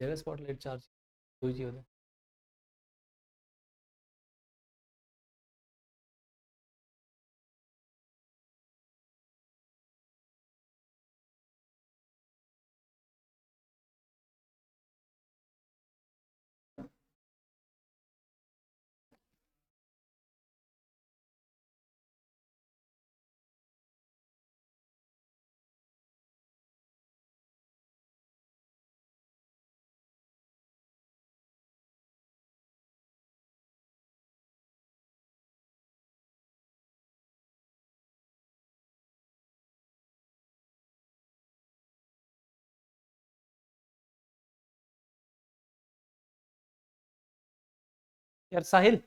जगह spotlight charge हुई थी उधर। यार साहिल,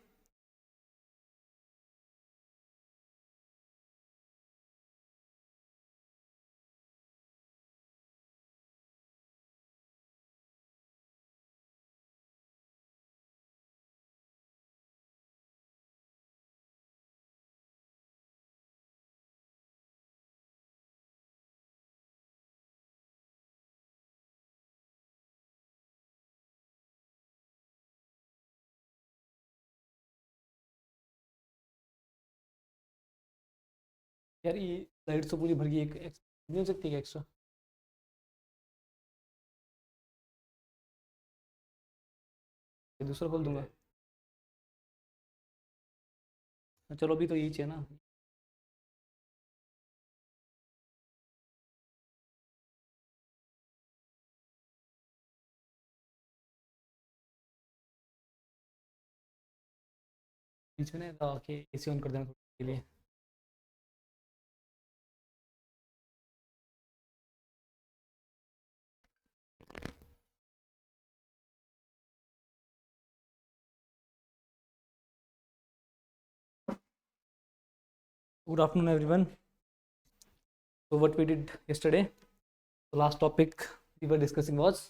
यार ये लाइट तो पूरी भर गई, एक नहीं हो सकती क्या एक्स्ट्रा? दूसरा खोल दूंगा। चलो अभी तो यही चाहिए ना। बीच में ना कि एसी ऑन कर देना थोड़ी देर के लिए। Good afternoon everyone. So what we did yesterday, the last topic we were discussing was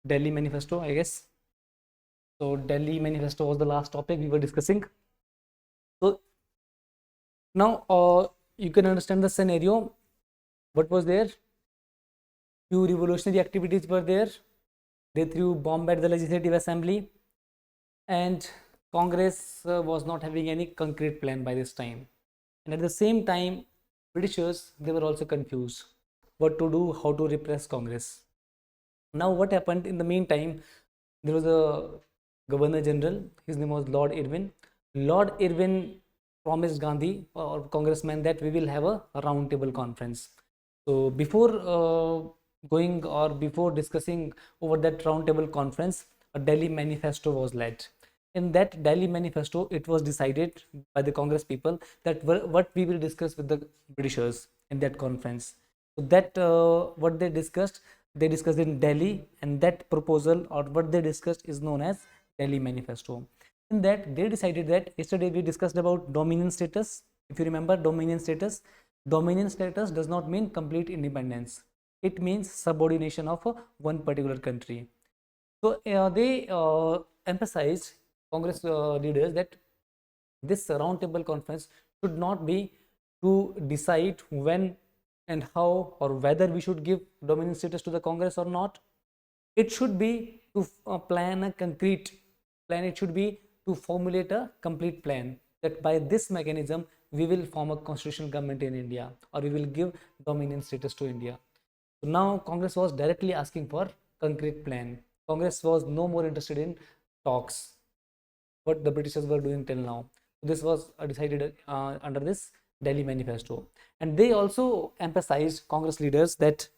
Delhi Manifesto, I guess. So Delhi Manifesto was the last topic we were discussing. So now you can understand the scenario. What was there? Few revolutionary activities were there. They threw bomb at the Legislative Assembly, and Congress was not having any concrete plan by this time. And at the same time, Britishers, they were also confused what to do, how to repress Congress. Now what happened in the meantime, there was a governor general, his name was Lord Irwin. Lord Irwin promised Gandhi or congressman that we will have a round table conference. So before going or before discussing over that round table conference, a Delhi manifesto was led. In that Delhi manifesto, it was decided by the Congress people that what we will discuss with the Britishers in that conference. So that what they discussed in Delhi, and that proposal or what they discussed is known as Delhi manifesto. In that they decided that yesterday we discussed about dominion status. If you remember dominion status does not mean complete independence. It means subordination of one particular country. So they emphasized, Congress leaders, that this roundtable conference should not be to decide when and how or whether we should give dominion status to the Congress or not. It should be to plan a concrete plan. It should be to formulate a complete plan that by this mechanism we will form a constitutional government in India, or we will give dominion status to India. So now Congress was directly asking for concrete plan. Congress was no more interested in talks, what the Britishers were doing till now. This was decided under this Delhi Manifesto. And they also emphasized, Congress leaders, that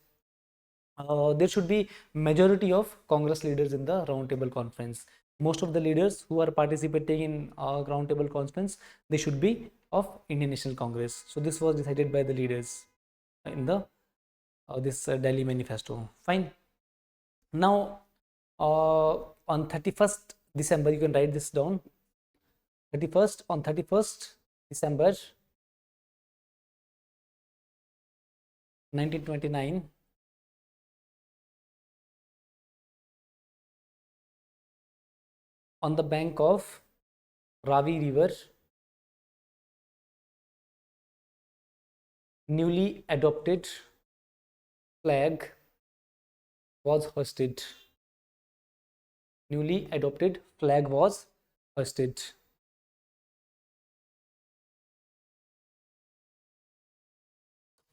there should be majority of Congress leaders in the roundtable conference. Most of the leaders who are participating in roundtable conference, they should be of Indian National Congress. So this was decided by the leaders in the this Delhi Manifesto. Fine. Now on 31st December, you can write this down. 31st December 1929, on the bank of Ravi River, newly adopted flag was hoisted. newly adopted flag was hoisted?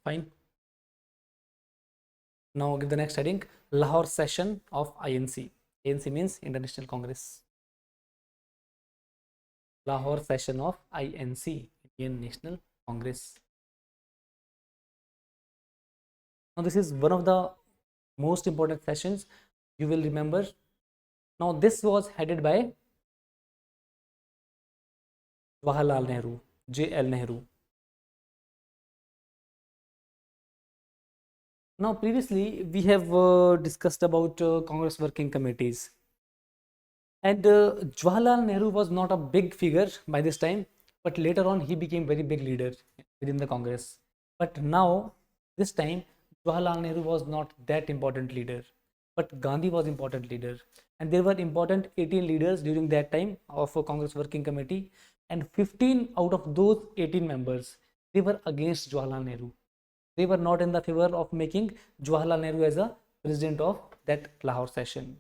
Fine. Now give the next heading, Lahore session of INC. INC means International Congress. Lahore session of INC, Indian National Congress. Now this is one of the most important sessions you will remember. Now this was headed by Jawaharlal Nehru, JL Nehru. Now previously we have discussed about Congress working committees, and Jawaharlal Nehru was not a big figure by this time, but later on he became very big leader within the Congress. But now this time Jawaharlal Nehru was not that important leader, but Gandhi was important leader, and there were important 18 leaders during that time of a Congress working committee, and 15 out of those 18 members, they were against Jawaharlal Nehru. They were not in the favor of making Jawaharlal Nehru as a president of that Lahore session.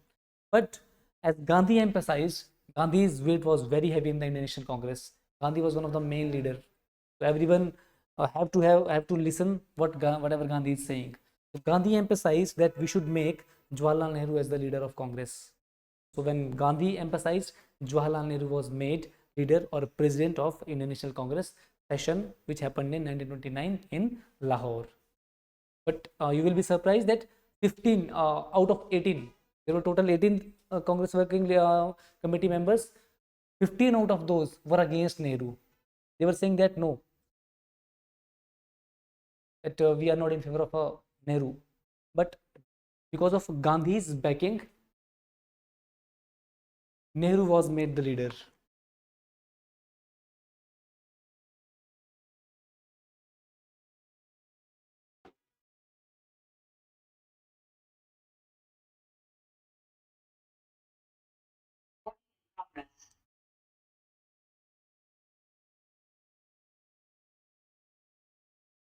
But as Gandhi emphasized, Gandhi's weight was very heavy in the Indian National Congress. Gandhi was one of the main leaders. So everyone have to listen whatever Gandhi is saying. So Gandhi emphasized that we should make Jawaharlal Nehru as the leader of Congress. So when Gandhi emphasized, Jawaharlal Nehru was made leader or president of Indian National Congress session, which happened in 1929 in Lahore. But you will be surprised that 15 out of 18, there were total 18 Congress working committee members. 15 out of those were against Nehru. They were saying that no, that we are not in favor of Nehru. But because of Gandhi's backing, Nehru was made the leader.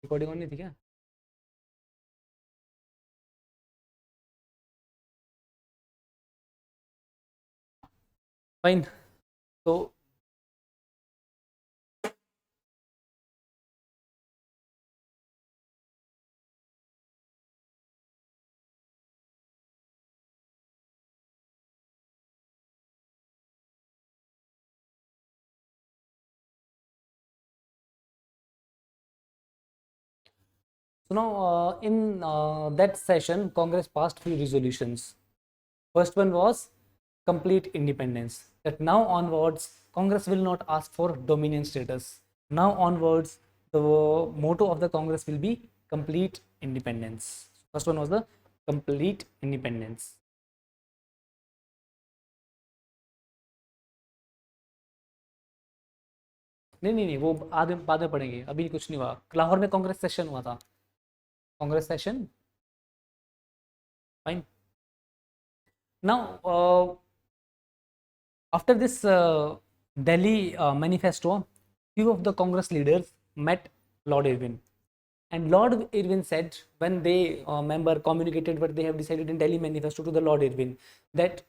Recording on नहीं थी क्या? Fine. So now in that session, Congress passed few resolutions. First one was complete independence. That now onwards, Congress will not ask for dominion status. Now onwards, the motto of the Congress will be complete independence. First one was the complete independence. नहीं नहीं नहीं, वो आगे बाद में पढ़ेंगे, अभी कुछ नहीं हुआ. लाहौर में कांग्रेस सेशन हुआ था. Congress session. Fine. Now after this Delhi manifesto, few of the Congress leaders met Lord Irwin, and Lord Irwin said, when they member communicated what they have decided in Delhi manifesto to the Lord Irwin, that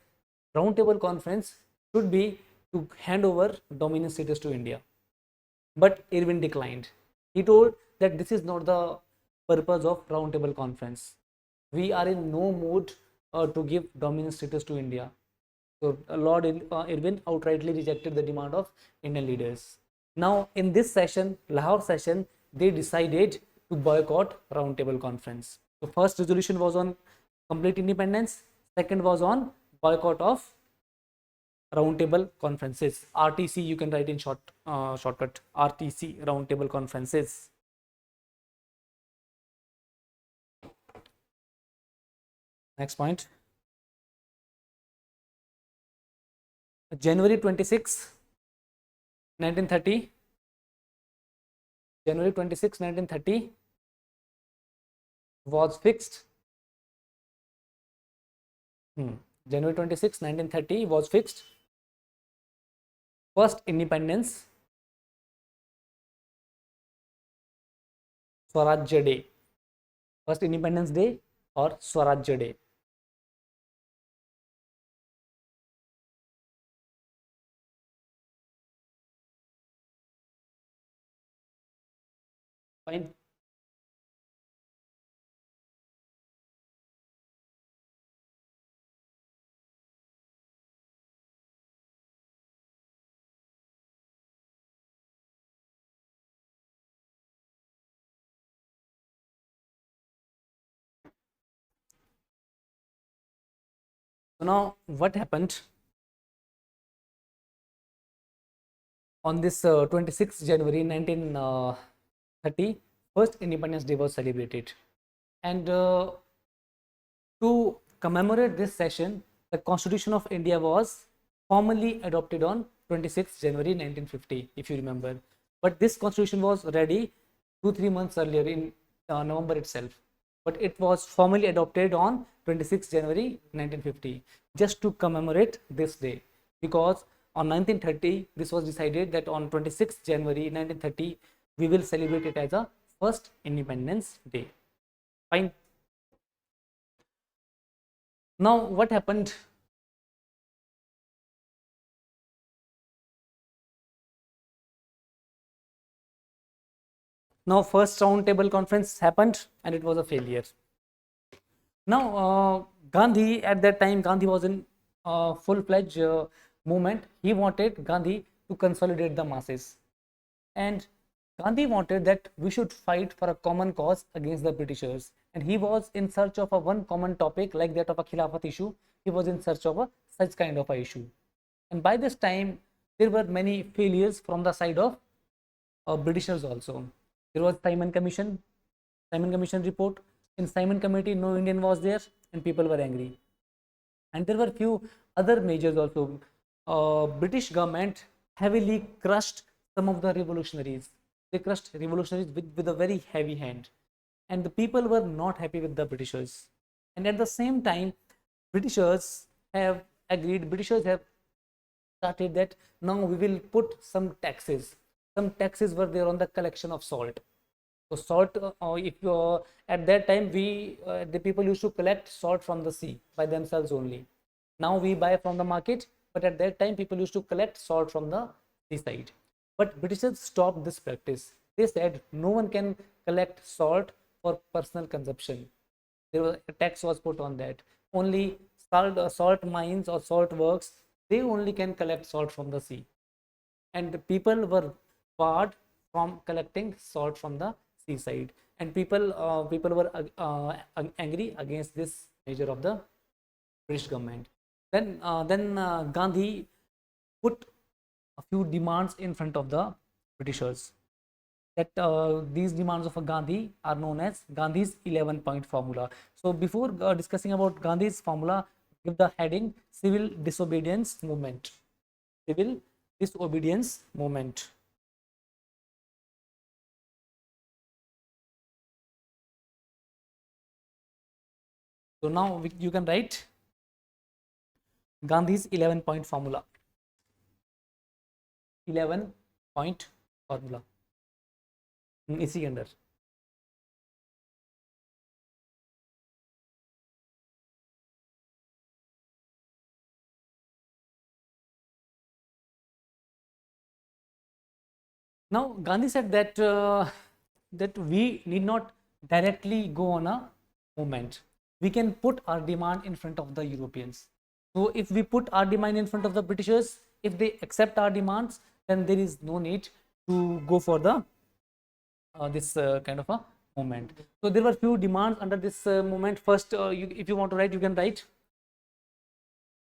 roundtable conference should be to hand over dominion status to India. But Irwin declined. He told that this is not the purpose of roundtable conference. We are in no mood to give dominion status to India. So Lord Irwin outrightly rejected the demand of Indian leaders. Now in this session, Lahore session, they decided to boycott roundtable conference. So first resolution was on complete independence. Second was on boycott of roundtable conferences. RTC you can write in shortcut. RTC, roundtable conferences. Next point. January 26, 1930. January 26, 1930 was fixed. January 26, 1930 was fixed. First independence, Swarajya Day. First Independence Day or Swarajya Day. Fine. So now what happened on this 26th January 1930, first Independence Day was celebrated. And to commemorate this session, the Constitution of India was formally adopted on 26th January 1950, if you remember. But this constitution was ready 2-3 months earlier in November itself. But it was formally adopted on 26th January 1950, just to commemorate this day. Because on 1930, this was decided that on 26th January 1930, we will celebrate it as a first Independence Day. Fine. Now, what happened? Now, first round table conference happened and it was a failure. Now, Gandhi at that time, Gandhi was in full-fledged movement. He wanted Gandhi to consolidate the masses, and Gandhi wanted that we should fight for a common cause against the Britishers. And he was in search of a one common topic like that of a Khilafat issue. He was in search of a such kind of a issue. And by this time, there were many failures from the side of Britishers also. There was Simon Commission report. In Simon Committee, no Indian was there, and people were angry. And there were few other measures also. British government heavily crushed some of the revolutionaries. They crushed revolutionaries with a very heavy hand, and the people were not happy with the Britishers. And at the same time, Britishers have agreed. Britishers have started that now we will put some taxes. Some taxes were there on the collection of salt. So salt, if at that time the people used to collect salt from the sea by themselves only. Now we buy from the market, but at that time people used to collect salt from the seaside. But Britishers stopped this practice. They said no one can collect salt for personal consumption. There was a tax was put on that. Only salt mines or salt works, they only can collect salt from the sea, and the people were barred from collecting salt from the seaside, and people were angry against this measure of the British government. Then Gandhi put a few demands in front of the Britishers. That these demands of Gandhi are known as Gandhi's 11-point formula. So before discussing about Gandhi's formula, give the heading Civil Disobedience Movement. Civil Disobedience Movement. So now you can write Gandhi's 11-point formula. 11-point formula. इसी के अंदर now Gandhi said that that we need not directly go on a movement. We can put our demand in front of the Europeans. So if we put our demand in front of the Britishers, if they accept our demands, then there is no need to go for the this kind of a movement. So there were few demands under this movement. First, if you want to write, you can write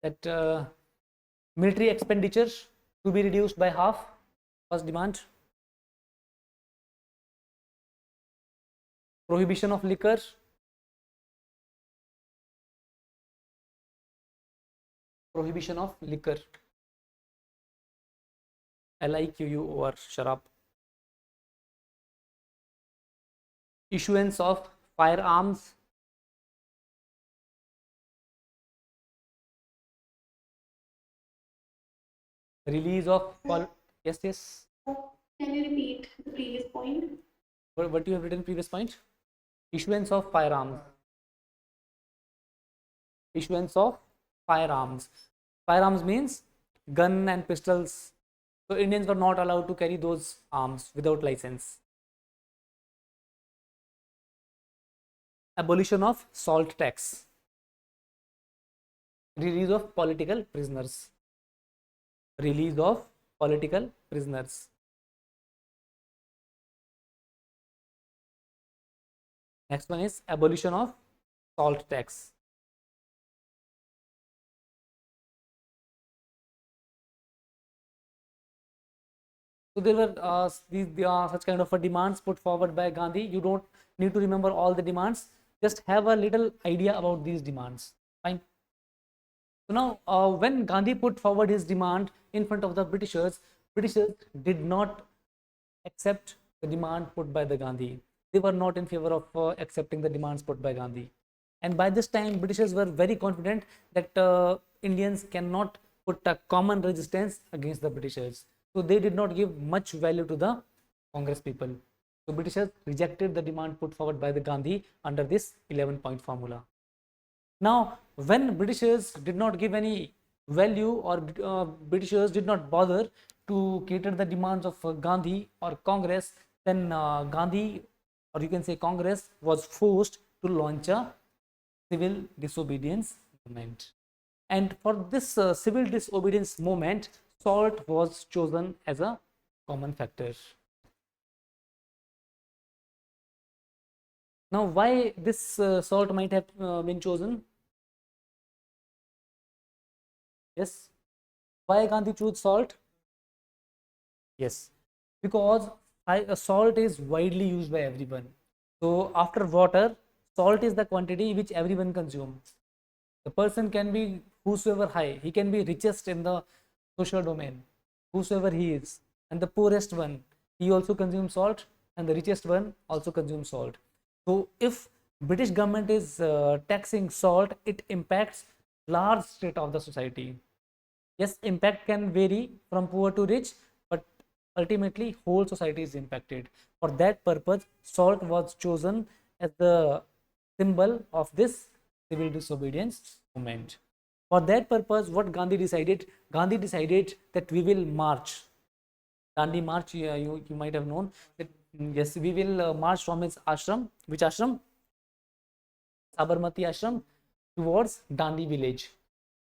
that military expenditure to be reduced by half. First demand. Prohibition of liquor. Prohibition of liquor. LIQU or sharab. Issuance of firearms. Release of yes. Can you repeat the previous point? What you have written previous point? Issuance of firearms. Issuance of firearms. Firearms means gun and pistols. So Indians were not allowed to carry those arms without license. abolition of salt tax, release of political prisoners, release of political prisoners. Next one is abolition of salt tax. So there were these such kind of demands put forward by Gandhi. You don't need to remember all the demands. Just have a little idea about these demands. Fine. So now, when Gandhi put forward his demand in front of the Britishers did not accept the demand put by the Gandhi. They were not in favor of accepting the demands put by Gandhi. And by this time, Britishers were very confident that Indians cannot put a common resistance against the Britishers. So they did not give much value to the Congress people. So Britishers rejected the demand put forward by the Gandhi under this 11-point formula. Now, when Britishers did not give any value, or Britishers did not bother to cater the demands of Gandhi or Congress, then Gandhi, or you can say Congress, was forced to launch a civil disobedience movement. And for this civil disobedience movement, salt was chosen as a common factor. Now, why this salt might have been chosen? Yes. Why Gandhi chose salt? Yes, because salt is widely used by everyone. So after water, salt is the quantity which everyone consumes. The person can be whosoever high, he can be richest in the social domain, whosoever he is, and the poorest one, he also consumes salt, and the richest one also consumes salt. So if British government is taxing salt, it impacts large state of the society. Yes, impact can vary from poor to rich, but ultimately whole society is impacted. For that purpose, salt was chosen as the symbol of this civil disobedience movement. For that purpose, what Gandhi decided? Gandhi decided that we will march. Gandhi march, you might have known that, yes, we will march from his ashram. Which ashram? Sabarmati ashram, towards Dandi village.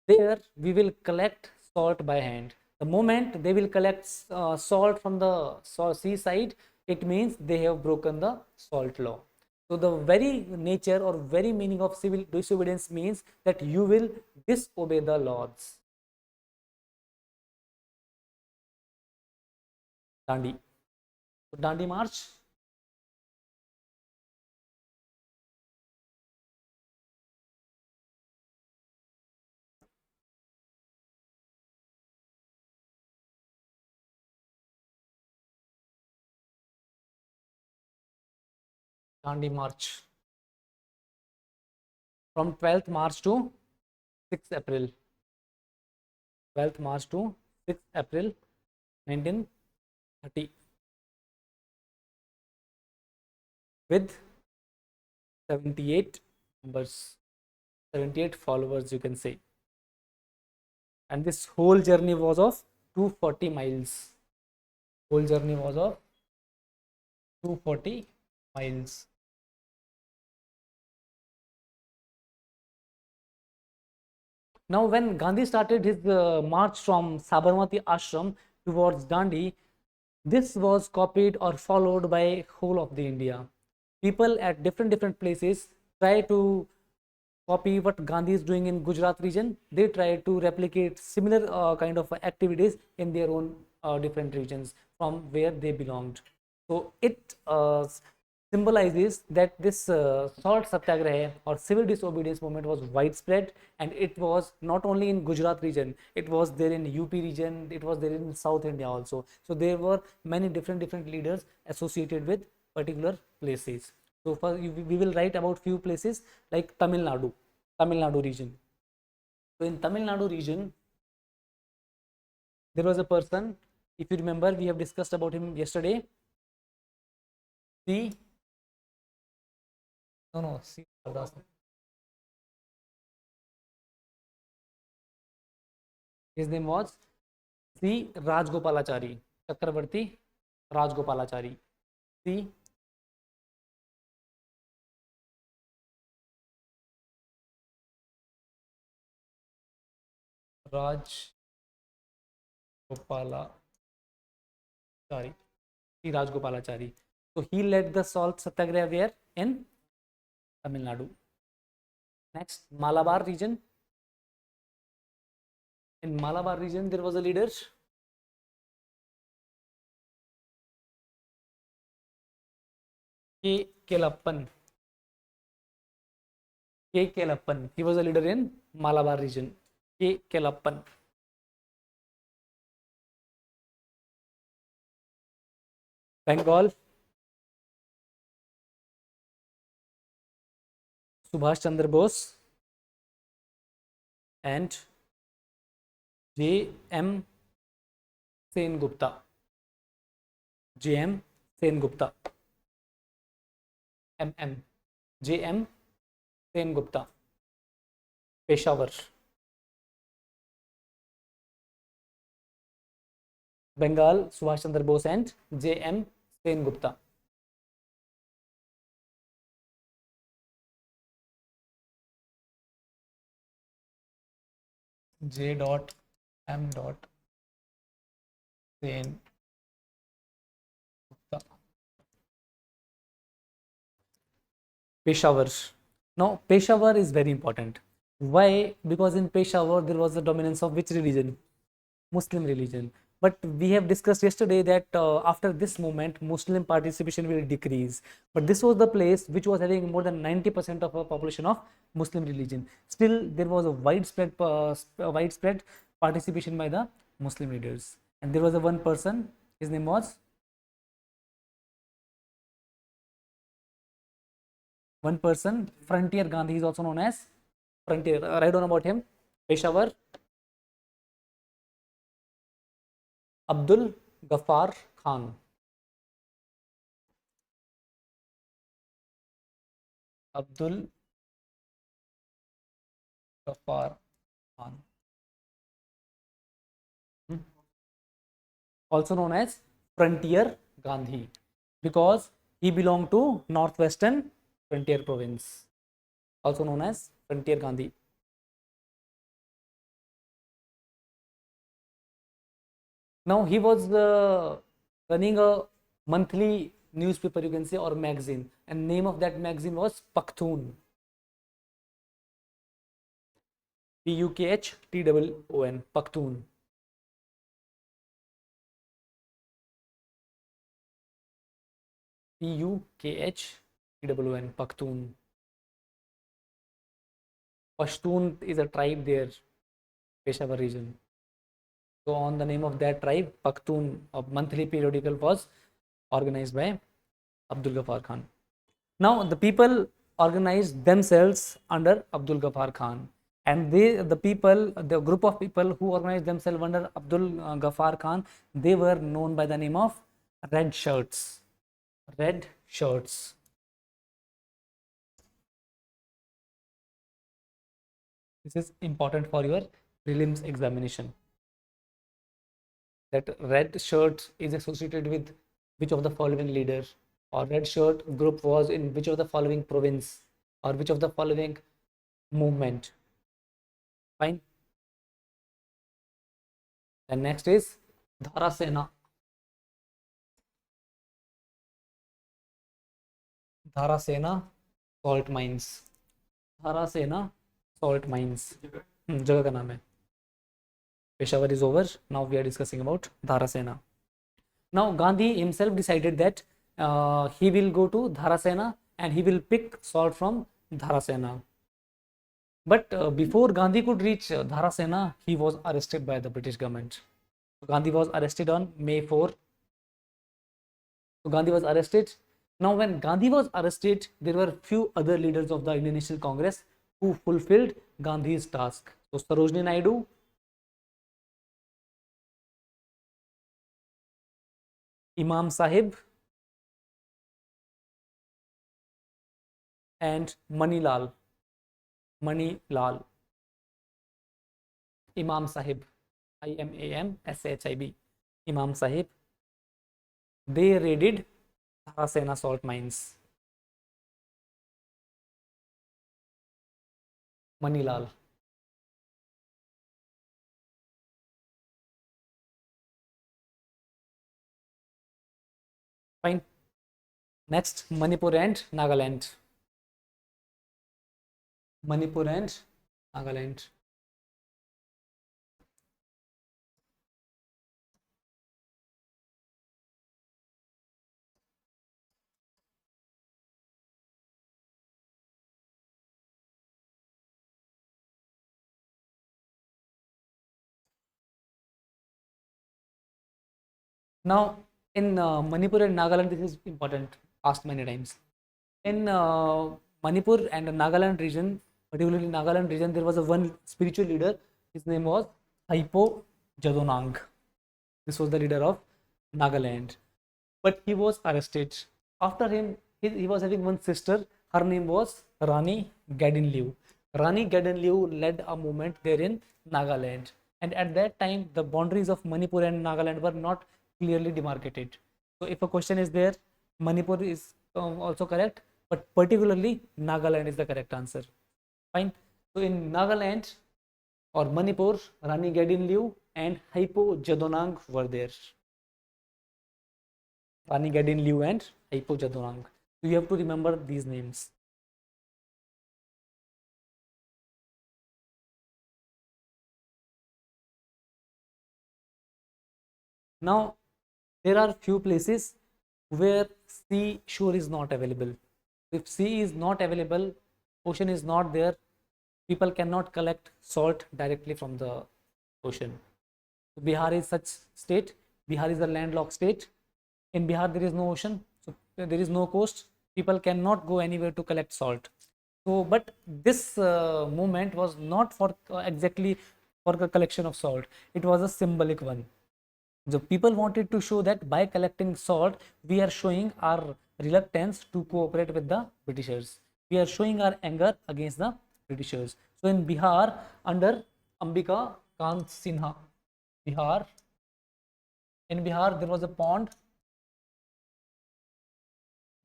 There we will collect salt by hand. The moment they will collect salt from the seaside, it means they have broken the salt law. So the very nature or very meaning of civil disobedience means that you will disobey the laws. Dandi. So Dandi march. Dandi march from 12th March to 6th April. 12th March to 6th April 1930, with 78 members, 78 followers, you can say. And this whole journey was of 240 miles. Whole journey was of 240 miles. Now, when Gandhi started his march from Sabarmati ashram towards Dandi, this was copied or followed by whole of the India. People at different places try to copy what Gandhi is doing in Gujarat region. They try to replicate similar kind of activities in their own different regions from where they belonged. So it symbolizes that this salt satyagraha or civil disobedience movement was widespread, and it was not only in Gujarat region, it was there in UP region, it was there in South India also. So there were many different leaders associated with particular places. So we will write about few places like Tamil Nadu region. So in Tamil Nadu region, there was a person, if you remember, we have discussed about him yesterday. C. No, C. His name was C. Rajgopalachari, Chakravarti Rajgopalachari. C. Raj Gopalachari. Sri Raj Gopalachari. So he led the salt satyagraha where? In Tamil Nadu. Next, Malabar region. In Malabar region, there was a leader. K. Kelappan. K. Kelappan. He was a leader in Malabar region. K. Kelappan. Bengal. Subhash Chandra Bose and J. M. Sen Gupta. J. M. Sen Gupta. M. M. J. M. Sen Gupta. Peshawar. Bengal, Subhash Chandra Bose and J. M. Sen Gupta. J. M. Sen Gupta. Peshawar. Now, Peshawar is very important. Why? Because in Peshawar there was the dominance of which religion? Muslim religion. But we have discussed yesterday that after this movement, Muslim participation will decrease. But this was the place which was having more than 90% of a population of Muslim religion. Still, there was a widespread participation by the Muslim leaders. And there was a one person. His name was one person. Frontier Gandhi is also known as Frontier. Write down about him. Peshawar Abdul Ghaffar Khan. Abdul Ghaffar Khan. Also known as Frontier Gandhi because he belonged to Northwestern Frontier Province. Also known as Frontier Gandhi. Now he was running a monthly newspaper, you can say, or magazine, and name of that magazine was Pakhtun. P-U-K-H-T-O-O-N. Pakhtun. P-U-K-H-T-O-O-N. Pakhtun. Pashtun is a tribe there, Peshawar region. So on the name of that tribe, Pakhtun, a monthly periodical was organized by Abdul Ghaffar Khan. Now the people organized themselves under Abdul Ghaffar Khan, and the group of people who organized themselves under Abdul Ghaffar Khan, they were known by the name of Red Shirts. Red Shirts. This is important for your prelims examination. That red shirt is associated with which of the following leader, or red shirt group was in which of the following province, or which of the following movement. Fine. And next is Dharasena. Dharasena salt mines. Dharasena salt mines. जगह का नाम है. Peshawar is over. Now we are discussing about Dharasena. Now Gandhi himself decided that he will go to Dharasena and he will pick salt from Dharasena. But before Gandhi could reach Dharasena, he was arrested by the British government. Gandhi was arrested on May 4. So Gandhi was arrested. Now when Gandhi was arrested, there were few other leaders of the Indian National Congress who fulfilled Gandhi's task. So Sarojini Naidu, Imam Sahib, and Manilal. Manilal. Imam Sahib. IMAMSHIB. Imam Sahib. They raided Dharasena salt mines. Manilal. Fine. Next, Manipur and Nagaland. Manipur and Nagaland. Now, in Manipur and Nagaland, this is important, asked many times. In Manipur and Nagaland region, particularly Nagaland region, there was a one spiritual leader. His name was Haipo Jadonang. This was the leader of Nagaland. But he was arrested. After him, he was having one sister. Her name was Rani Gadinliu. Rani Gadinliu led a movement there in Nagaland. And at that time, the boundaries of Manipur and Nagaland were not clearly demarcated. So if a question is there, Manipur is also correct, but particularly Nagaland is the correct answer. Fine. So in Nagaland or Manipur, Rani Gadinliu and Haipo Jadonang were there. Rani Gadinliu and Haipo Jadonang. So you have to remember these names. Now, there are few places where sea shore is not available. If sea is not available, ocean is not there, people cannot collect salt directly from the ocean. So Bihar is such state. Bihar is a landlocked state. In Bihar, there is no ocean, so there is no coast. People cannot go anywhere to collect salt. So, but this movement was not for exactly for the collection of salt. It was a symbolic one. The people wanted to show that by collecting salt, we are showing our reluctance to cooperate with the Britishers. We are showing our anger against the Britishers. So in Bihar, under Ambika Kant Sinha, Bihar, in Bihar there was a pond,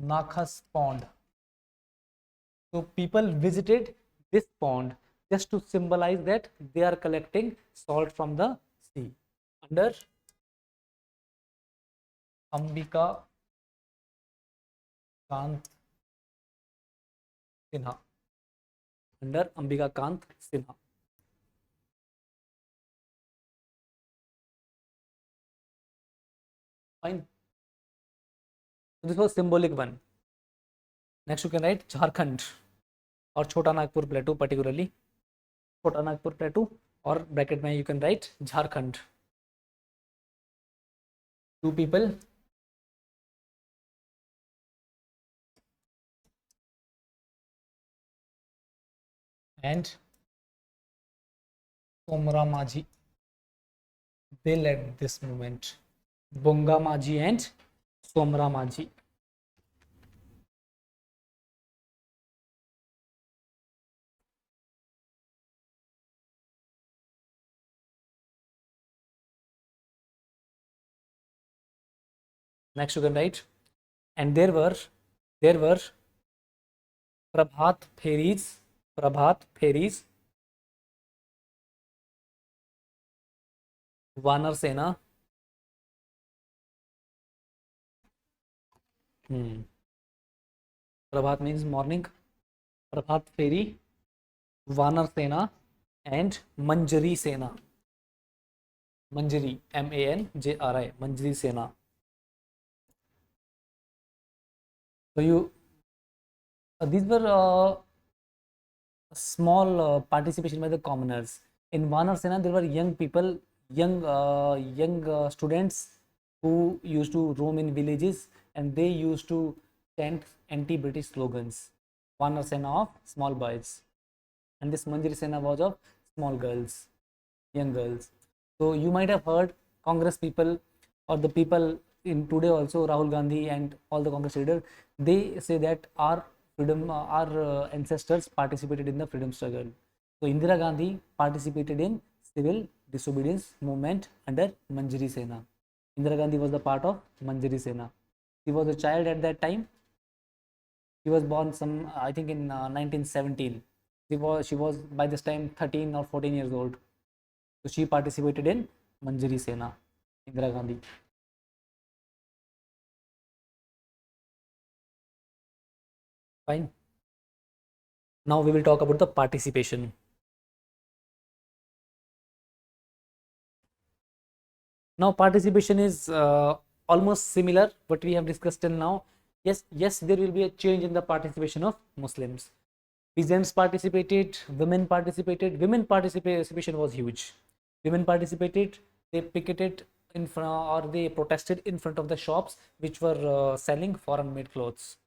Nakhas Pond. So people visited this pond just to symbolize that they are collecting salt from the sea. Under Ambika Kant Sinha. Under Ambika Kant Sinha. Fine. So this was symbolic one. Next you can write Jharkhand or Chota Nagpur Plateau, particularly Chota Nagpur Plateau, or bracket mein you can write Jharkhand. Two people and Somra Maji, they led this movement. Bonga Maji and Somra Maji. Next you can write, and there were Prabhat Pheris, Vanar Sena, Prabhat means morning, Prabhat Pheri, Vanar Sena, and Manjari Sena. Manjari, Manjri, Manjari Sena. So these were small participation by the commoners. In Vanar Sena, there were young people, young students who used to roam in villages, and they used to chant anti-British slogans. Vanar Sena of small boys, and this Manjari Sena was of small girls, young girls. So you might have heard Congress people or the people in today also, Rahul Gandhi and all the Congress leaders, they say that our freedom, our ancestors participated in the freedom struggle. So Indira Gandhi participated in civil disobedience movement under Manjari Sena. Indira Gandhi was the part of Manjari Sena. She was a child at that time. She was born I think in 1917. She was by this time 13 or 14 years old. So she participated in Manjari Sena, Indira Gandhi. Fine. Now we will talk about the participation. Now participation is almost similar what we have discussed till now. Yes, there will be a change in the participation of Muslims. Peasants participated, women participated. Women participation was huge. Women participated. They picketed in front, or they protested in front of the shops which were selling foreign made clothes.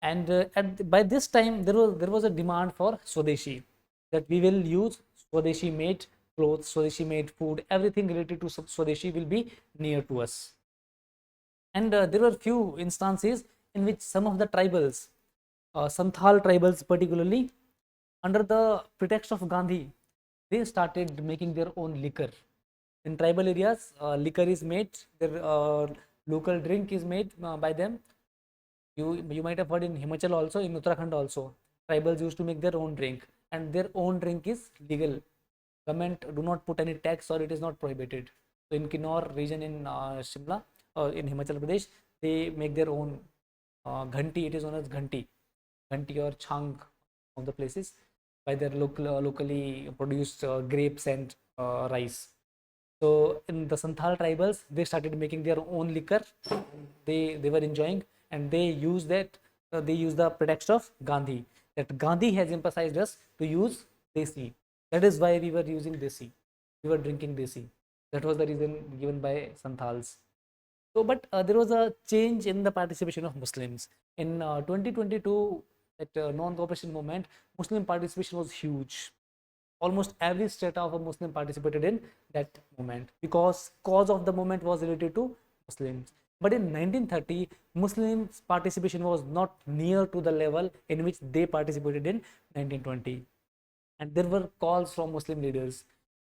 And by this time there was a demand for Swadeshi, that we will use Swadeshi made clothes, Swadeshi made food, everything related to Swadeshi will be near to us. And there were few instances in which some of the tribals, Santhal tribals particularly, under the pretext of Gandhi, they started making their own liquor. In tribal areas, liquor is made, their local drink is made by them. You might have heard in Himachal also, in Uttarakhand also, tribals used to make their own drink, and their own drink is legal. Government do not put any tax, or it is not prohibited. So in Kinnaur region in Shimla, in Himachal Pradesh, they make their own ghanti. It is known as ghanti or chang of the places, by their locally produced grapes and rice. So in the Santhal tribals, they started making their own liquor. They were enjoying, and they use that. They use the pretext of Gandhi, that Gandhi has emphasized us to use desi. That is why we were using desi. We were drinking desi. That was the reason given by Santhals. So, but there was a change in the participation of Muslims in 2022. At non-cooperation movement, Muslim participation was huge. Almost every state of a Muslim participated in that movement, because cause of the movement was related to Muslims. But in 1930, Muslims participation was not near to the level in which they participated in 1920. And there were calls from Muslim leaders.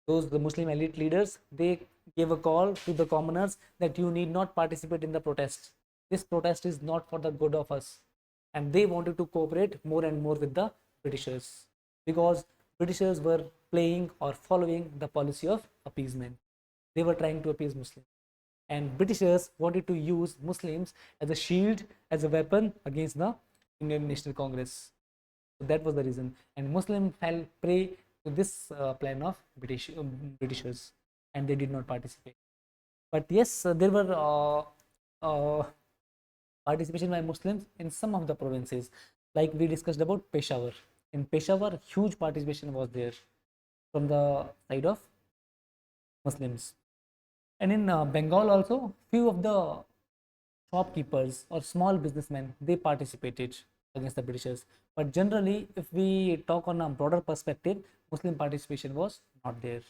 The Muslim elite leaders, they gave a call to the commoners that you need not participate in the protest. This protest is not for the good of us. And they wanted to cooperate more and more with the Britishers, because Britishers were playing or following the policy of appeasement. They were trying to appease Muslims, and Britishers wanted to use Muslims as a shield, as a weapon against the Indian National Congress. So that was the reason, and Muslim fell prey to this plan of Britishers, and they did not participate. But yes, there were participation by Muslims in some of the provinces, like we discussed about Peshawar. In Peshawar, huge participation was there from the side of Muslims, and in Bengal also, few of the shopkeepers or small businessmen, they participated against the Britishers. But generally, if we talk on a broader perspective, Muslim participation was not there.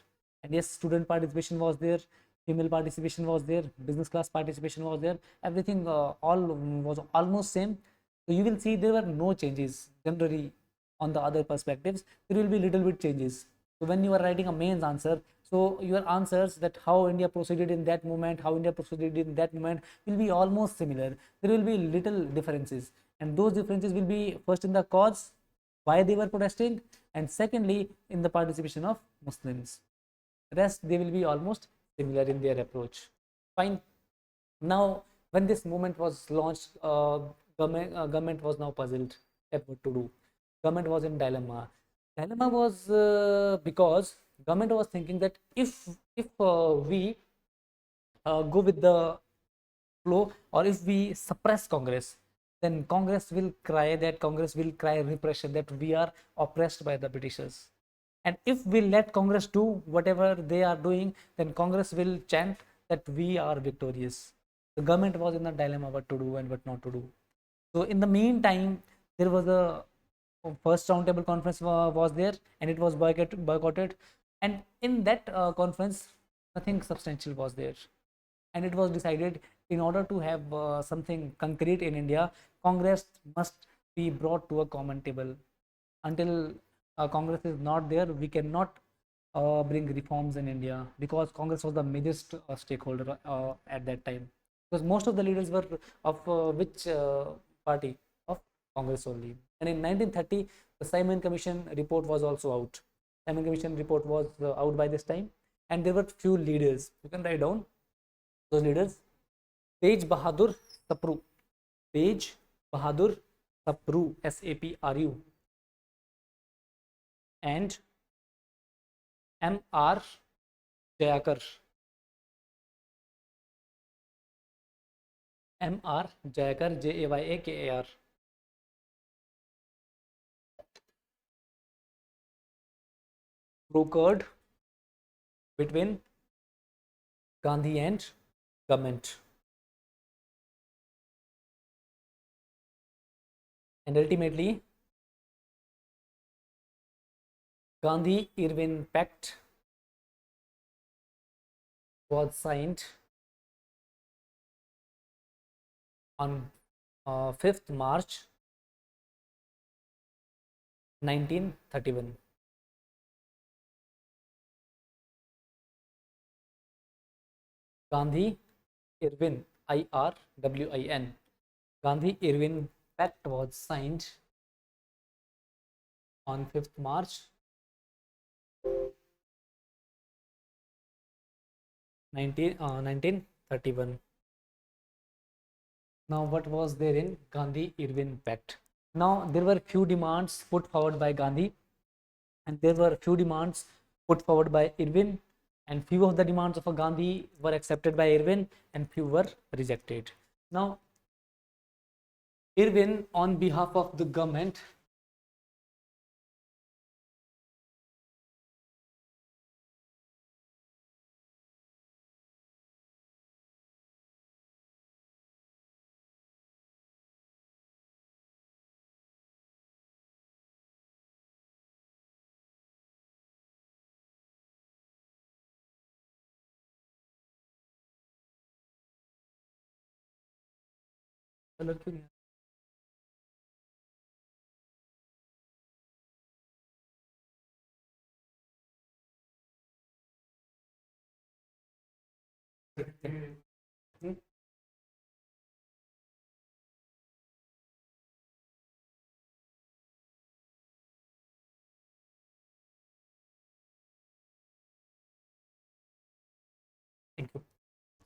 And yes, student participation was there, female participation was there, business class participation was there. Everything all was almost same. So you will see there were no changes generally. On the other perspectives, there will be little bit changes. So when you are writing a mains answer, so your answers, that how India proceeded in that moment, how India proceeded in that moment, will be almost similar. There will be little differences, and those differences will be first in the cause, why they were protesting, and secondly in the participation of Muslims. Rest, they will be almost similar in their approach. Fine. Now, when this movement was launched, government was now puzzled at what to do. Government was in dilemma. Dilemma was because government was thinking that if we go with the flow, or if we suppress Congress, then Congress will cry repression, that we are oppressed by the Britishers. And if we let Congress do whatever they are doing, then Congress will chant that we are victorious. The government was in a dilemma what to do and what not to do. So in the meantime, there was a first roundtable conference was there, and it was boycotted. And in that conference, nothing substantial was there, and it was decided, in order to have something concrete in India, Congress must be brought to a common table. Until Congress is not there, we cannot bring reforms in India, because Congress was the major stakeholder at that time. Because most of the leaders were of which party? Of Congress only. And in 1930, the Simon Commission report was also out. Simon Commission report was out by this time, and there were few leaders. You can write down those leaders: Tej Bahadur Sapru, Tej Bahadur Sapru, SAPRU, and MR Jayakar. MR Jayakar, Jayakar, brokered between Gandhi and government. And ultimately, Gandhi Irwin Pact was signed on 5th March 1931. Gandhi Irwin, IRWIN. Gandhi Irwin Pact was signed on 5th March 1931. Now, what was there in Gandhi Irwin Pact? Now, there were few demands put forward by Gandhi, and there were few demands put forward by Irwin, and few of the demands of Gandhi were accepted by Irwin, and few were rejected. Now, Irwin, on behalf of the government, thank you.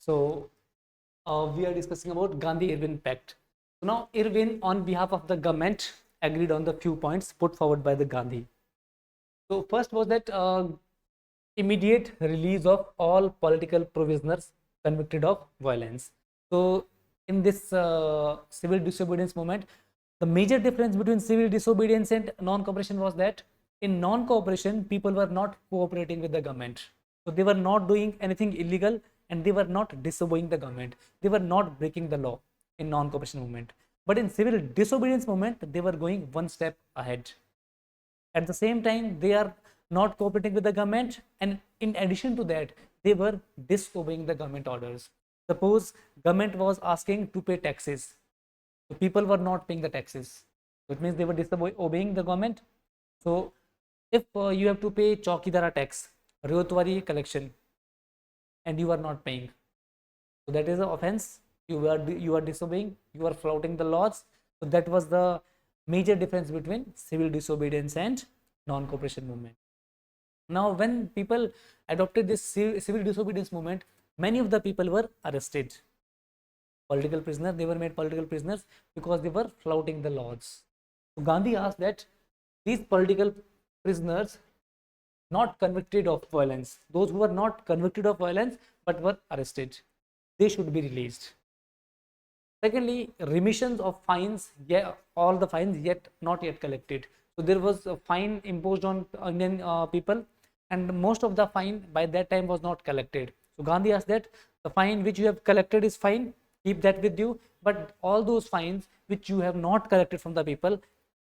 So, we are discussing about Gandhi Irwin Pact. So now Irwin, on behalf of the government, agreed on the few points put forward by the Gandhi. So first was that immediate release of all political prisoners convicted of violence. So in this civil disobedience movement, the major difference between civil disobedience and non-cooperation was that in non-cooperation, people were not cooperating with the government. So they were not doing anything illegal, and they were not disobeying the government. They were not breaking the law in non-cooperation movement. But in civil disobedience movement, they were going one step ahead. At the same time, they are not cooperating with the government, and in addition to that, they were disobeying the government orders. Suppose government was asking to pay taxes, so people were not paying the taxes. So it means they were disobeying the government. So if you have to pay Chaukidara tax, Ryotwari collection, and you are not paying, so that is an offense. You are disobeying, you are flouting the laws. So that was the major difference between civil disobedience and non-cooperation movement. Now when people adopted this civil disobedience movement, many of the people were arrested, political prisoners. They were made political prisoners because they were flouting the laws. So Gandhi asked that these political prisoners not convicted of violence, those who were not convicted of violence but were arrested, they should be released. Secondly, remissions of fines, yeah, all the fines yet not yet collected. So there was a fine imposed on Indian people, and most of the fine by that time was not collected. So Gandhi asked that the fine which you have collected is fine, keep that with you, but all those fines which you have not collected from the people,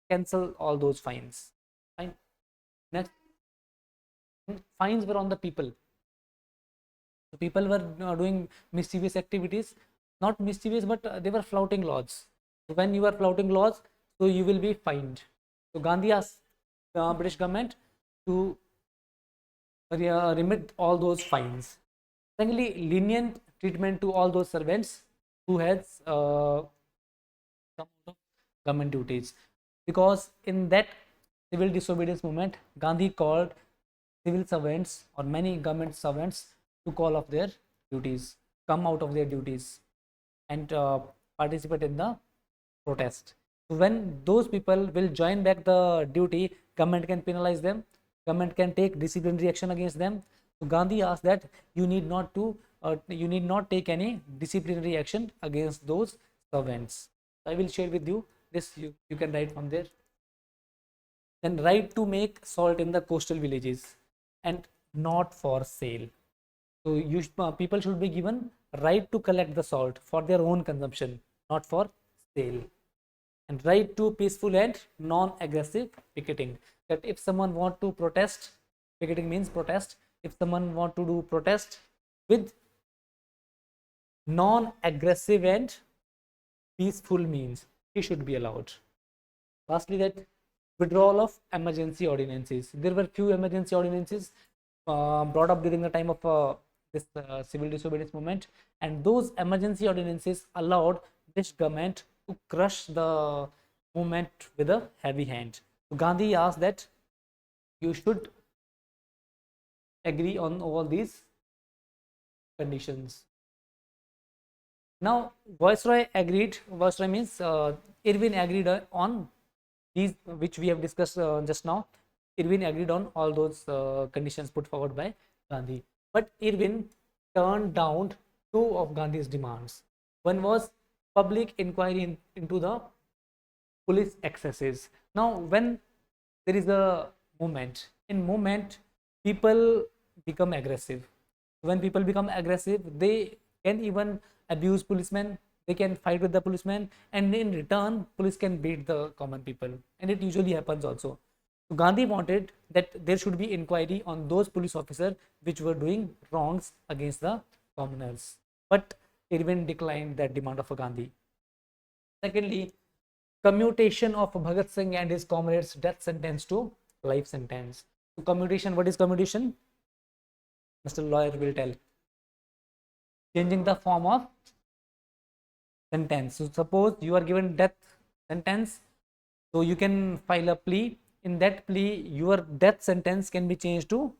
cancel all those fines. Fine. Next, fines were on the people. So people were doing mischievous activities, not mischievous, but they were flouting laws. So when you are flouting laws, so you will be fined. So Gandhi asked the British government to remit all those fines. Secondly, lenient treatment to all those servants who has come out of government duties, because in that civil disobedience movement, Gandhi called civil servants or many government servants to call off their duties, come out of their duties, and participate in the protest. When those people will join back the duty, government can penalize them, government can take disciplinary action against them. So Gandhi asked that you need not take any disciplinary action against those servants. I will share with you this, you can write from there. Then right to make salt in the coastal villages and not for sale. So people should be given right to collect the salt for their own consumption, not for sale. And right to peaceful and non-aggressive picketing. That if someone want to protest, picketing means protest. If someone want to do protest with non-aggressive and peaceful means, he should be allowed. Lastly, that withdrawal of emergency ordinances. There were few emergency ordinances brought up during the time of this civil disobedience movement, and those emergency ordinances allowed British government to crush the movement with a heavy hand. So Gandhi asked that you should agree on all these conditions. Now, Viceroy agreed. Viceroy means Irwin agreed on these, which we have discussed just now. Irwin agreed on all those conditions put forward by Gandhi. But Irwin turned down two of Gandhi's demands. One was public inquiry into the police excesses. Now, when there is a movement, in movement, people become aggressive. When people become aggressive, they can even abuse policemen, they can fight with the policemen, and in return police can beat the common people, and it usually happens also. So Gandhi wanted that there should be inquiry on those police officers which were doing wrongs against the commoners, but Irwin declined that demand of Gandhi. Secondly, commutation of Bhagat Singh and his comrades death sentence to life sentence. So commutation, what is commutation? Mr. Lawyer will tell. Changing the form of sentence. So suppose you are given death sentence, so you can file a plea. In that plea, your death sentence can be changed to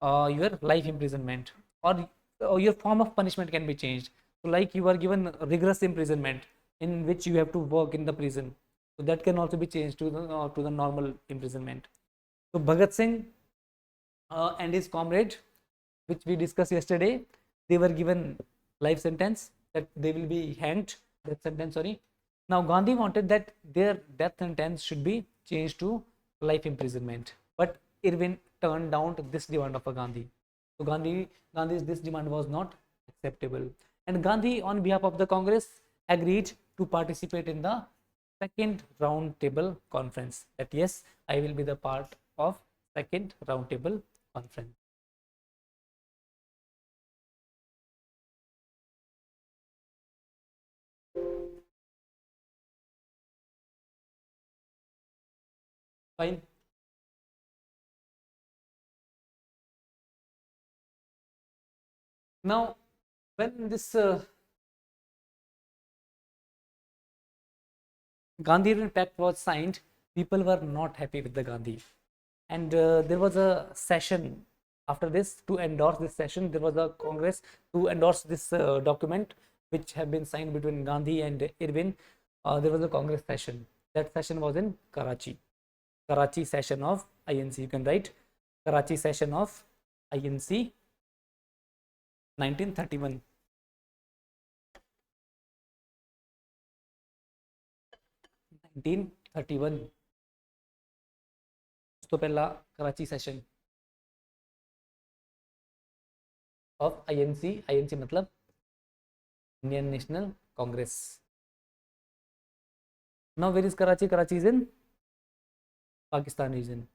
your life imprisonment, or your form of punishment can be changed. So like you are given rigorous imprisonment in which you have to work in the prison, so that can also be changed to the normal imprisonment. So Bhagat Singh and his comrade, which we discussed yesterday, they were given life sentence, that they will be hanged, death sentence, sorry. Now Gandhi wanted that their death sentence should be changed to life imprisonment, but Irwin turned down this demand of Gandhi. So Gandhi's this demand was not acceptable, and Gandhi, on behalf of the Congress, agreed to participate in the second round table conference. That yes, I will be the part of second round table conference. Fine. Now, when this Gandhi Pact was signed, people were not happy with the Gandhi, and there was a session after this to endorse this session. There was a Congress to endorse this document, which have been signed between Gandhi and Irwin. There was a Congress session. That session was in Karachi. Karachi session of INC. You can write Karachi session of INC 1931. 1931 ਉਸ ਤੋਂ ਪਹਿਲਾ Karachi session of INC. INC मतलब Indian National Congress. Now where is Karachi? Karachi is in Pakistan region.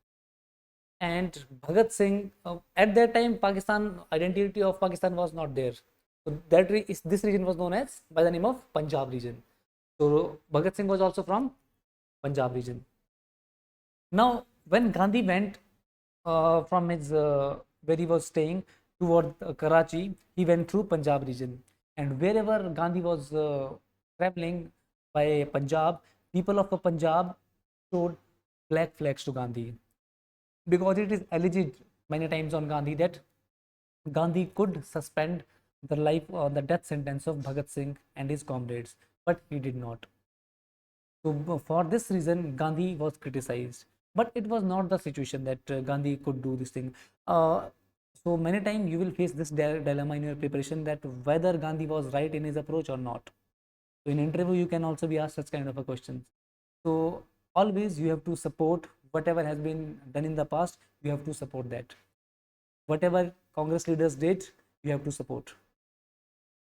And Bhagat Singh, at that time Pakistan, identity of Pakistan was not there. So this region was known as by the name of Punjab region. So Bhagat Singh was also from Punjab region. Now when Gandhi went from his where he was staying toward Karachi, he went through Punjab region, and wherever Gandhi was traveling by Punjab, people of Punjab showed black flags to Gandhi, because it is alleged many times on Gandhi that Gandhi could suspend the death sentence of Bhagat Singh and his comrades, but he did not. So for this reason, Gandhi was criticized, but it was not the situation that Gandhi could do this thing. So many times you will face this dilemma in your preparation, that whether Gandhi was right in his approach or not. So in interview, you can also be asked such kind of a question. So always you have to support whatever has been done in the past. You have to support that. Whatever Congress leaders did, you have to support.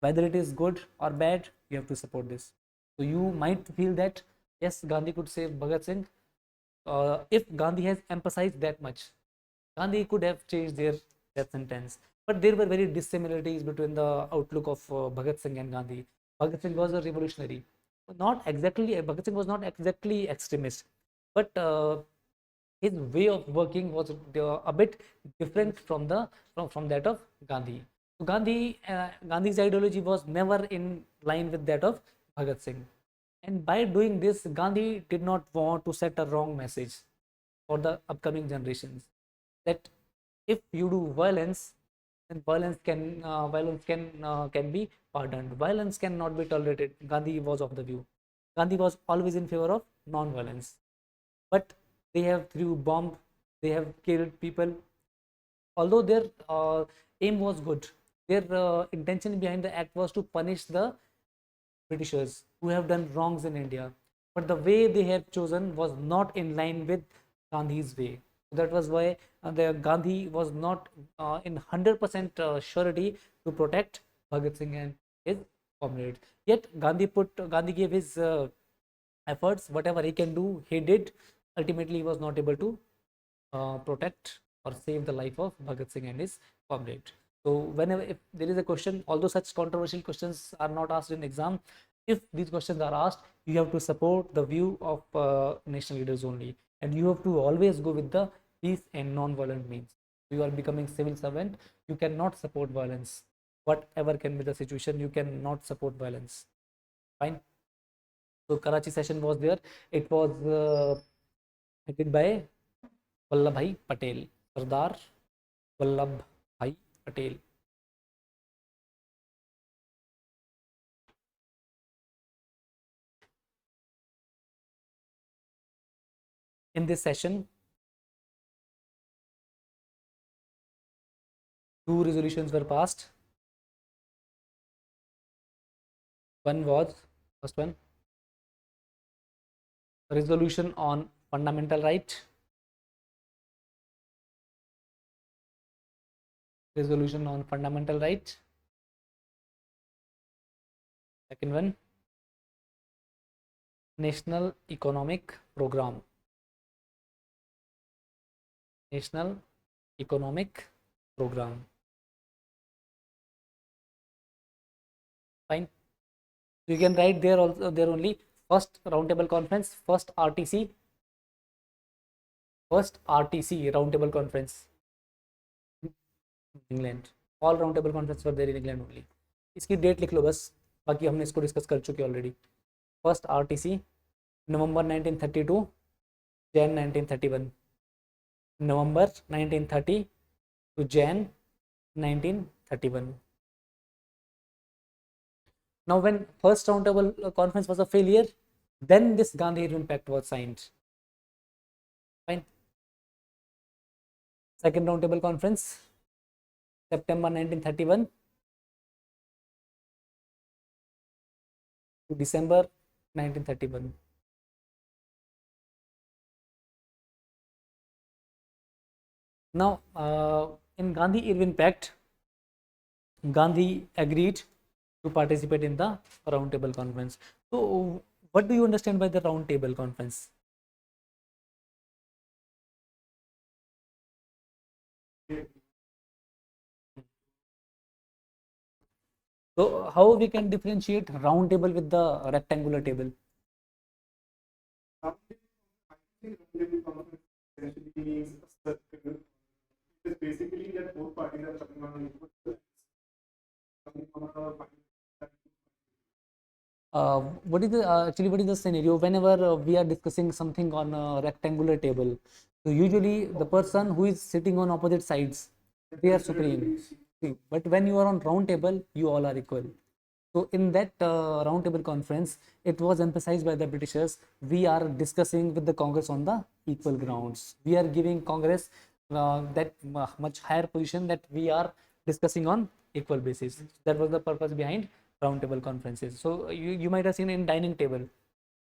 Whether it is good or bad, you have to support this. So you might feel that yes, Gandhi could save Bhagat Singh. If Gandhi has emphasized that much, Gandhi could have changed their death sentence. But there were very dissimilarities between the outlook of Bhagat Singh and Gandhi. Bhagat Singh was a revolutionary, not exactly. Bhagat Singh was not exactly extremist, but his way of working was a bit different from the from that of Gandhi. So Gandhi's ideology was never in line with that of Bhagat Singh, and by doing this, Gandhi did not want to set a wrong message for the upcoming generations, that if you do violence, then violence can be pardoned. Violence cannot be tolerated. Gandhi was of the view. Gandhi was always in favor of non-violence, but they have threw bomb, they have killed people. Although their aim was good, their intention behind the act was to punish the Britishers who have done wrongs in India. But the way they have chosen was not in line with Gandhi's way. That was why the Gandhi was not in 100% surety to protect Bhagat Singh and his comrades. Yet Gandhi gave his efforts, whatever he can do, he did. Ultimately, he was not able to protect or save the life of Bhagat Singh and his comrade. So whenever if there is a question, although such controversial questions are not asked in exam, if these questions are asked, you have to support the view of national leaders only, and you have to always go with the peace and non-violent means. You are becoming civil servant, you cannot support violence. Whatever can be the situation, you cannot support violence. Fine. So Karachi session was there. It was headed by Vallabhbhai Patel, Sardar Vallabhbhai Patel. In this session, two resolutions were passed. One was, first one, resolution on fundamental right, resolution on fundamental right. Second one, national economic program, national economic program. Fine. You can write there also, there only, first roundtable conference, first RTC roundtable conference, England. All round table conference for there in England only. इसकी date लिख लो बस, बाकी हमने इसको discuss कर चुके already. First RTC November 1932, Jan 1931. November 1930 to Jan 1931. Now when first roundtable conference was a failure, then this Gandhi-Irwin Pact was signed. Fine. Second roundtable conference, September 1931 to December 1931. Now in Gandhi-Irwin Pact, Gandhi agreed to participate in the roundtable conference. So what do you understand by the roundtable conference? So how we can differentiate round table with the rectangular table? What is the actually what is the scenario whenever we are discussing something on a rectangular table? So usually the person who is sitting on opposite sides, they are supreme. See, but when you are on round table, you all are equal. So in that roundtable conference, it was emphasized by the Britishers, we are discussing with the Congress on the equal grounds. We are giving Congress that much higher position, that we are discussing on equal basis. That was the purpose behind roundtable conferences. So you might have seen in dining table.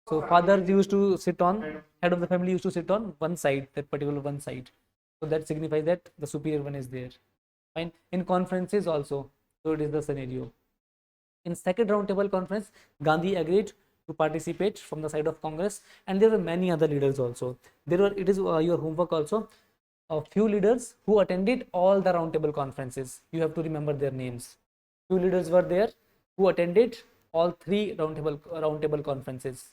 So fathers used to sit on, head of the family used to sit on one side, that particular one side. So that signifies that the superior one is there. Fine. In conferences also, so it is the scenario. In second roundtable conference, Gandhi agreed to participate from the side of Congress, and there were many other leaders also. There were, it is your homework also, a few leaders who attended all the roundtable conferences. You have to remember their names. Few leaders were there who attended all three roundtable conferences,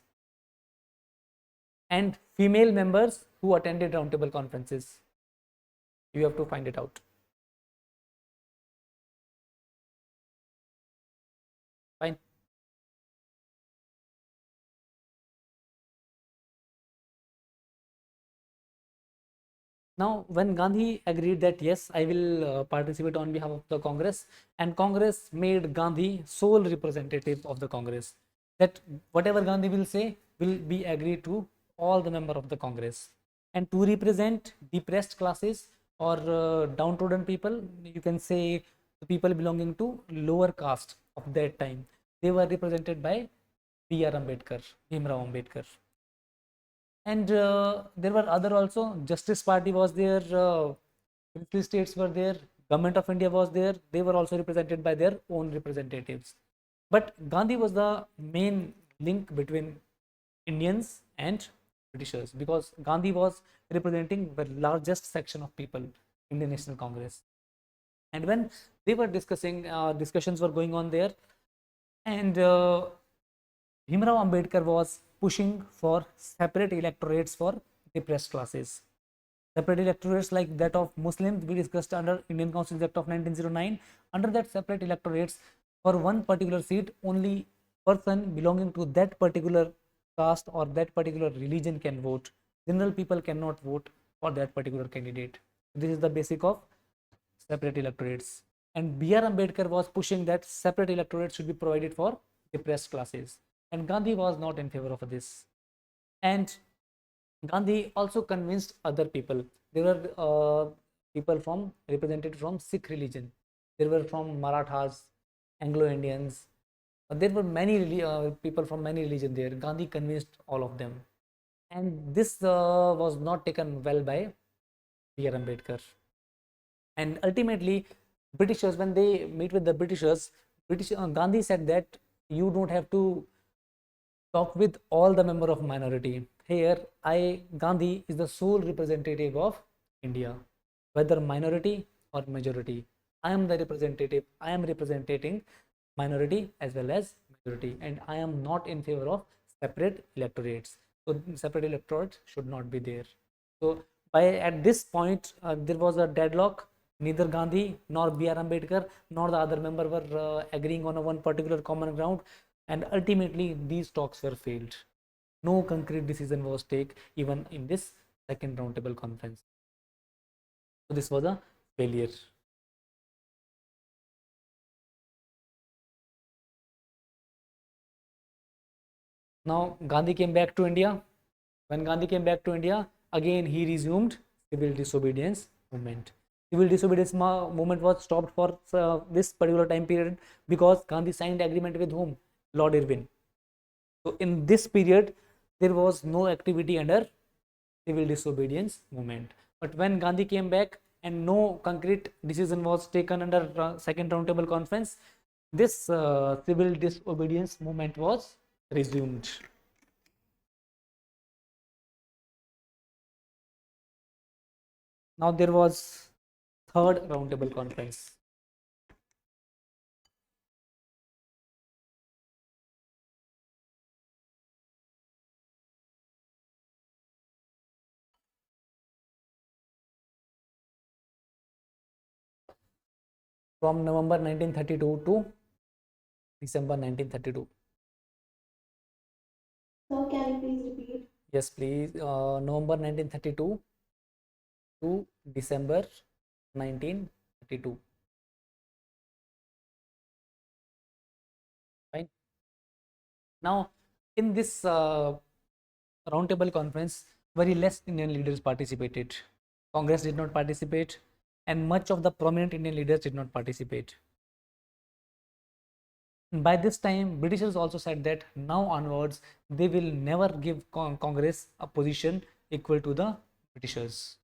and female members who attended roundtable conferences. You have to find it out. Fine. Now, when Gandhi agreed that yes, I will participate on behalf of the Congress, and Congress made Gandhi sole representative of the Congress, that whatever Gandhi will say will be agreed to all the member of the Congress. And to represent depressed classes or downtrodden people, you can say the people belonging to lower caste of that time, they were represented by B.R. Ambedkar, Bhimrao Ambedkar. And there were other also. Justice Party was there, princely states were there, Government of India was there. They were also represented by their own representatives. But Gandhi was the main link between Indians and Britishers, because Gandhi was representing the largest section of people in the National Congress. And when they were discussing, discussions were going on there, and Bhimrao Ambedkar was pushing for separate electorates for depressed classes. Separate electorates like that of Muslims we discussed under Indian Constitution Act of 1909. Under that separate electorates, for one particular seat, only person belonging to that particular caste or that particular religion can vote. General people cannot vote for that particular candidate. This is the basic of separate electorates. And B.R. Ambedkar was pushing that separate electorates should be provided for depressed classes. And Gandhi was not in favor of this. And Gandhi also convinced other people. There were people from represented from Sikh religion. There were from Marathas, Anglo-Indians. There were many people from many religions there. Gandhi convinced all of them. And this was not taken well by B.R. Ambedkar. And ultimately, Britishers, when they meet with the Britishers, Gandhi said that you don't have to talk with all the member of minority. Here, Gandhi, is the sole representative of India, whether minority or majority. I am the representative. I am representing minority as well as majority, and I am not in favor of separate electorates. So separate electorates should not be there. So at this point, there was a deadlock. Neither Gandhi nor B.R. Ambedkar nor the other member were agreeing on a one particular common ground, and ultimately these talks were failed. No concrete decision was taken even in this second roundtable conference. So this was a failure. Now Gandhi came back to India. When Gandhi came back to India, again he resumed civil disobedience movement. Civil disobedience movement was stopped for this particular time period because Gandhi signed agreement with whom? Lord Irwin. So in this period, there was no activity under civil disobedience movement. But when Gandhi came back and no concrete decision was taken under second roundtable conference, this civil disobedience movement was resumed. Now there was third roundtable conference. From November 1932 to December 1932. So can you please repeat? Yes, please. November 1932 to December 1932. Now, in this roundtable conference, very less Indian leaders participated. Congress did not participate, and much of the prominent Indian leaders did not participate. By this time, Britishers also said that now onwards they will never give Congress a position equal to the Britishers.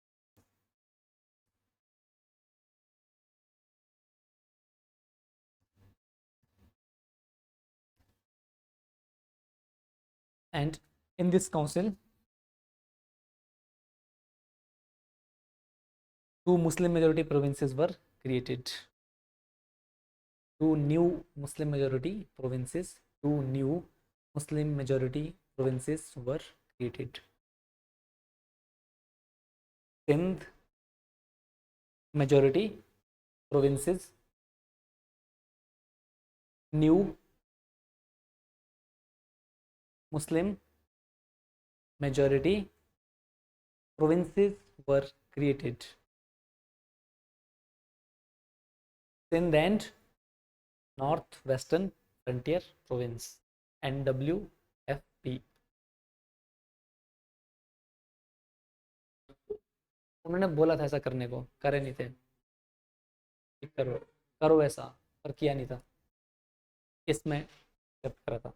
And in this council, two Muslim majority provinces were created. Two new Muslim majority provinces, two new Muslim majority provinces were created. Sindh majority provinces, new Muslim majority provinces were created. Sindh and Northwestern Frontier Province, NWFP. उन्होंने बोला था ऐसा करने को, करे नहीं थे। करो करो ऐसा, पर किया नहीं था। इसमें एक्सेप्ट करा था।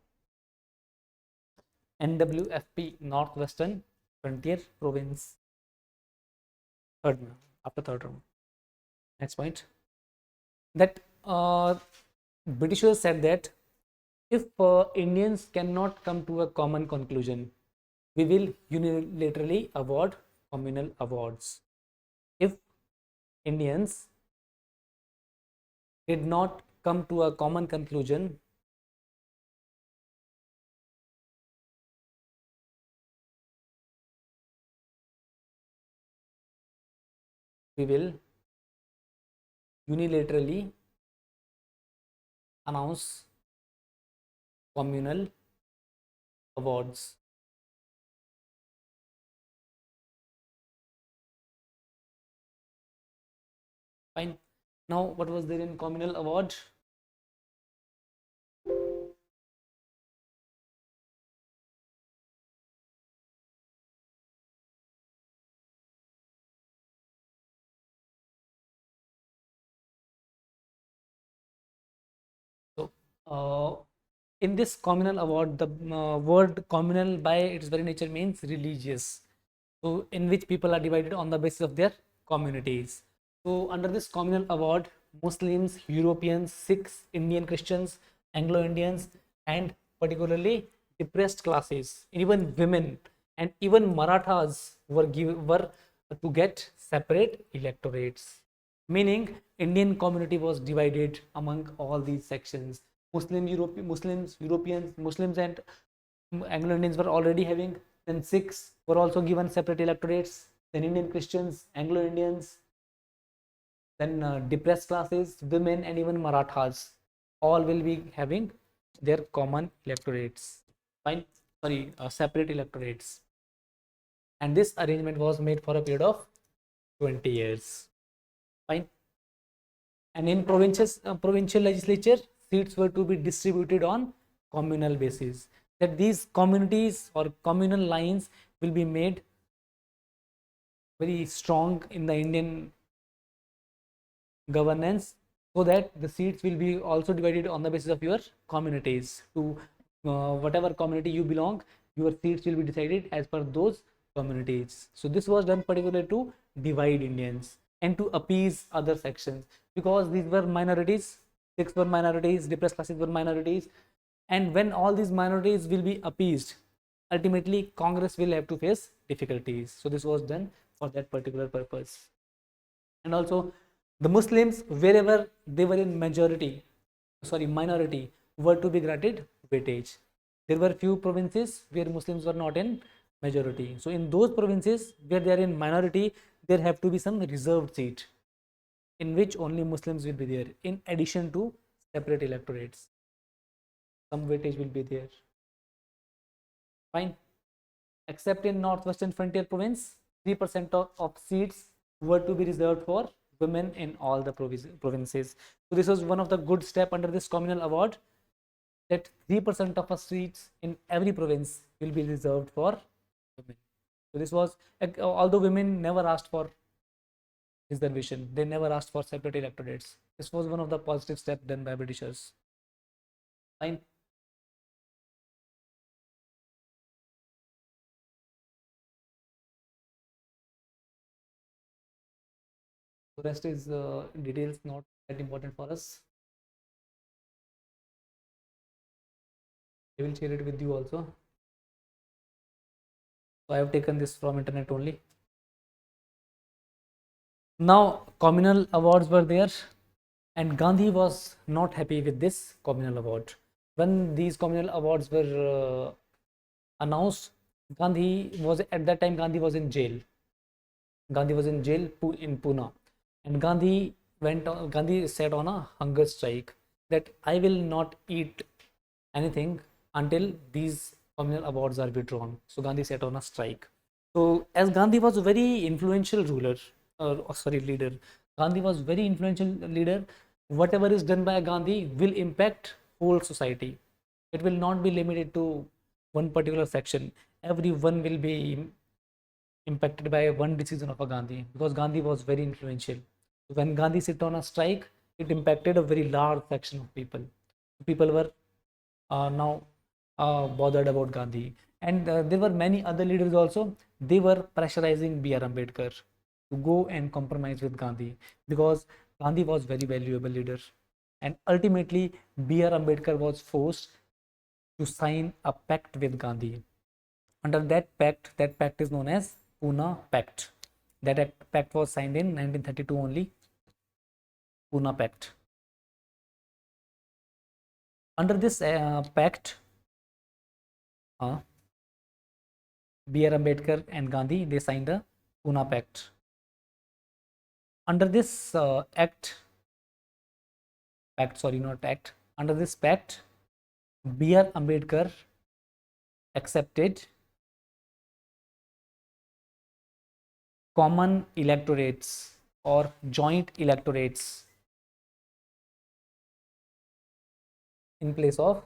NWFP, Northwestern Frontier Province. Third one, after third round. Next point. That Britishers said that if Indians cannot come to a common conclusion, we will unilaterally award communal awards. If Indians did not come to a common conclusion, we will unilaterally announce communal awards. Fine. Now, what was there in communal award? So, in this communal award, the word communal by its very nature means religious. So, in which people are divided on the basis of their communities. So, under this communal award, Muslims, Europeans, Sikhs, Indian Christians, Anglo Indians, and particularly depressed classes, even women, and even Marathas were to get separate electorates. Meaning, Indian community was divided among all these sections. Muslims, Europeans, Muslims, and Anglo Indians were already having. Then Sikhs were also given separate electorates. Then Indian Christians, Anglo Indians, then depressed classes, women, and even Marathas, all will be having their common electorates. Fine, sorry, separate electorates. And this arrangement was made for a period of 20 years. Fine. And in provincial legislature, seats were to be distributed on communal basis. That these communities or communal lines will be made very strong in the Indian governance, so that the seats will be also divided on the basis of your communities. To whatever community you belong, your seats will be decided as per those communities. So this was done particularly to divide Indians and to appease other sections, because these were minorities. Sikhs were minorities, depressed classes were minorities, and when all these minorities will be appeased, ultimately Congress will have to face difficulties. So this was done for that particular purpose. And also, the Muslims, wherever they were in minority, were to be granted weightage. There were few provinces where Muslims were not in majority. So in those provinces where they are in minority, there have to be some reserved seat in which only Muslims will be there, in addition to separate electorates. Some weightage will be there. Fine. Except in Northwestern Frontier Province, 3% of seats were to be reserved for women in all the provinces. So this was one of the good step under this communal award. that 3% of the seats in every province will be reserved for women. So this was, although women never asked for reservation, they never asked for separate electorates. This was one of the positive steps done by Britishers. Fine. The rest is details, not that important for us. I will share it with you also. So I have taken this from internet only. Now communal awards were there, and Gandhi was not happy with this communal award. When these communal awards were announced, Gandhi was at that time Gandhi was in jail. Gandhi was in jail in Pune, and Gandhi said on a hunger strike that I will not eat anything until these communal awards are withdrawn. So Gandhi set on a strike. So as Gandhi was a very influential ruler, leader, Gandhi was very influential leader. Whatever is done by Gandhi will impact whole society. It will not be limited to one particular section. Everyone will be impacted by one decision of a Gandhi, because Gandhi was very influential. When Gandhi sit on a strike, it impacted a very large section of people. People were now bothered about Gandhi. And there were many other leaders also. They were pressurizing B.R. Ambedkar to go and compromise with Gandhi, because Gandhi was very valuable leader. And ultimately, B.R. Ambedkar was forced to sign a pact with Gandhi. Under that pact is known as Pune Pact. That pact was signed in 1932 only, Pune Pact. Under this pact, B.R. Ambedkar and Gandhi, they signed a Pune Pact. Under this under this pact, B.R. Ambedkar accepted common electorates or joint electorates in place of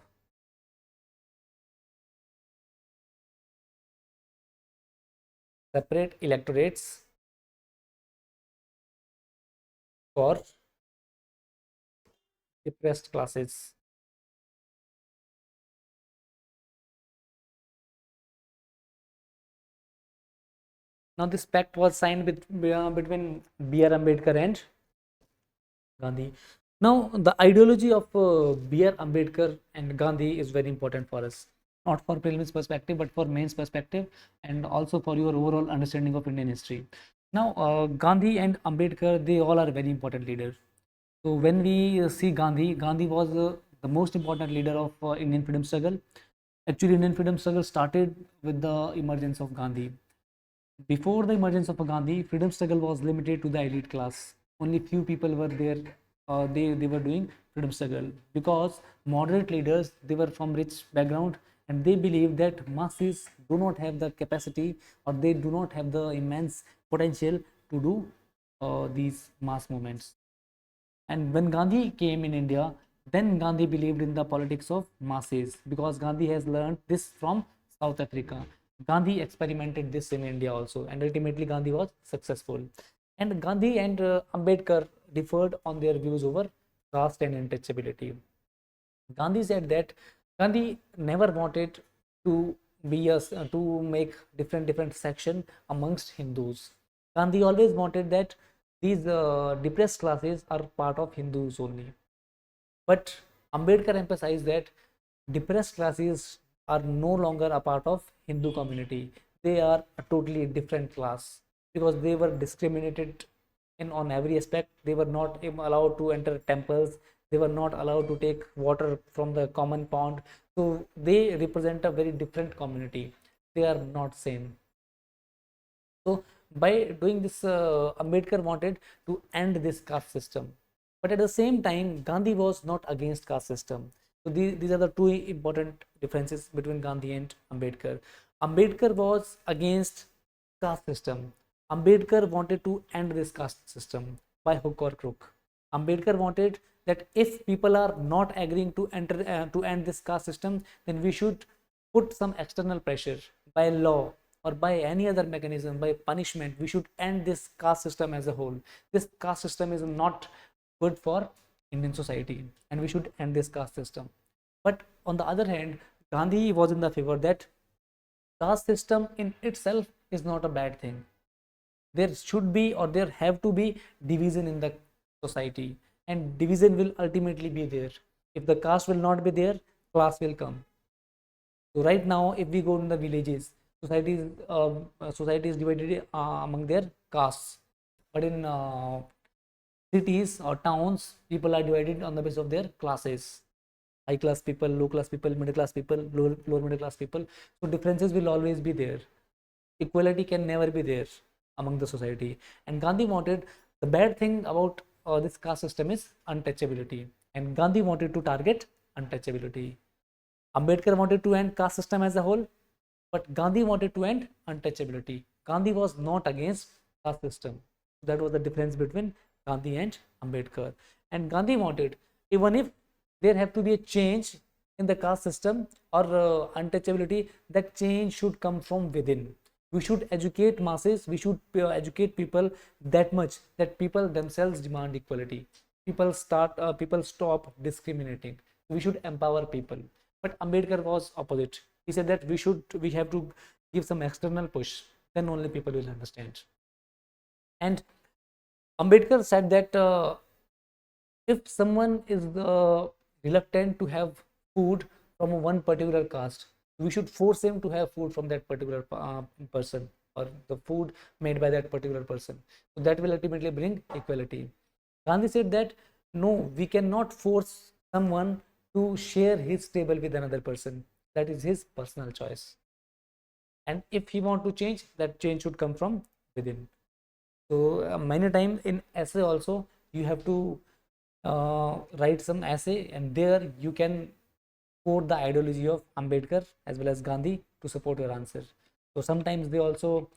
separate electorates for depressed classes. Now this pact was signed between B.R. Ambedkar and Gandhi. Now the ideology of B.R. Ambedkar and Gandhi is very important for us, not for prelims perspective, but for mains perspective, and also for your overall understanding of Indian history. Now Gandhi and Ambedkar, they all are very important leaders. So when we see Gandhi, Gandhi was the most important leader of Indian freedom struggle. Actually, Indian freedom struggle started with the emergence of Gandhi. Before the emergence of Gandhi, freedom struggle was limited to the elite class. Only few people were there. They were doing freedom struggle, because moderate leaders, they were from rich background, and they believed that masses do not have the capacity, or they do not have the immense potential to do these mass movements. And when Gandhi came in India, then Gandhi believed in the politics of masses, because Gandhi has learned this from South Africa. Gandhi experimented this in India also, and ultimately Gandhi was successful. And Gandhi and Ambedkar differed on their views over caste and untouchability. Gandhi said that Gandhi never wanted to to make different section amongst Hindus. Gandhi always wanted that these depressed classes are part of Hindus only. But Ambedkar emphasized that depressed classes are no longer a part of Hindu community. They are a totally different class, because they were discriminated in on every aspect. They were not allowed to enter temples. They were not allowed to take water from the common pond. So they represent a very different community. They are not same. So by doing this, Ambedkar wanted to end this caste system. But at the same time, Gandhi was not against caste system. So these are the two important differences between Gandhi and Ambedkar. Ambedkar was against caste system. Ambedkar wanted to end this caste system by hook or crook. Ambedkar wanted that if people are not agreeing to end this caste system, then we should put some external pressure by law or by any other mechanism, by punishment. We should end this caste system as a whole. This caste system is not good for Indian society, and we should end this caste system. But on the other hand, Gandhi was in the favor that caste system in itself is not a bad thing. There should be, or there have to be, division in the society, and division will ultimately be there. If the caste will not be there, class will come. So right now, if we go in the villages, society is divided among their castes. But in cities or towns, people are divided on the basis of their classes: high class people, low class people, middle class people, lower middle class people. So differences will always be there. Equality can never be there among the society. And Gandhi wanted, the bad thing about this caste system is untouchability, and Gandhi wanted to target untouchability. Ambedkar wanted to end caste system as a whole, but Gandhi wanted to end untouchability. Gandhi was not against caste system. That was the difference between Gandhi and Ambedkar. And Gandhi wanted, even if there have to be a change in the caste system or untouchability, that change should come from within. We should educate masses, we should educate people that much that people themselves demand equality. People stop discriminating. We should empower people. But Ambedkar was opposite. He said that we have to give some external push, then only people will understand. And Ambedkar said that if someone is reluctant to have food from one particular caste, we should force him to have food from that particular person, or the food made by that particular person. So that will ultimately bring equality. Gandhi said that no, we cannot force someone to share his table with another person. That is his personal choice. And if he want to change, that change should come from within. So many times in essay also, you have to write some essay, and there you can quote the ideology of Ambedkar as well as Gandhi to support your answer. So sometimes they also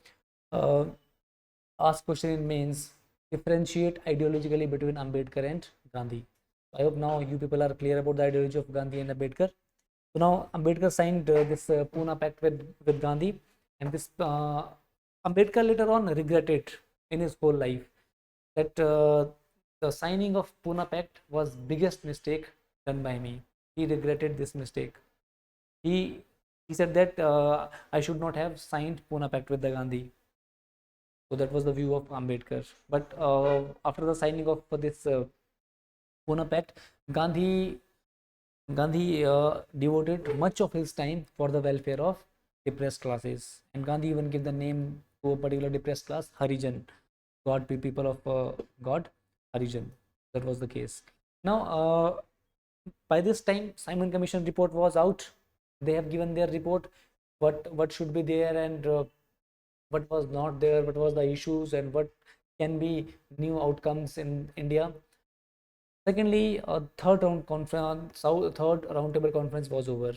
uh, ask question in mains, differentiate ideologically between Ambedkar and Gandhi. I hope now you people are clear about the ideology of Gandhi and Ambedkar. So now Ambedkar signed this Pune Pact with Gandhi, and this Ambedkar later on regretted in his whole life that the signing of Pune Pact was biggest mistake done by me. He regretted this mistake. He said that I should not have signed Pune Pact with the Gandhi. So that was the view of Ambedkar. But after the signing of this Pune Pact, Gandhi devoted much of his time for the welfare of depressed classes, and Gandhi even gave the name to a particular depressed class, Harijan, God, people of God, Harijan. That was the case. Now, by this time, Simon Commission report was out. They have given their report, what should be there, and what was not there, what was the issues, and what can be new outcomes in India. Secondly, third roundtable conference was over.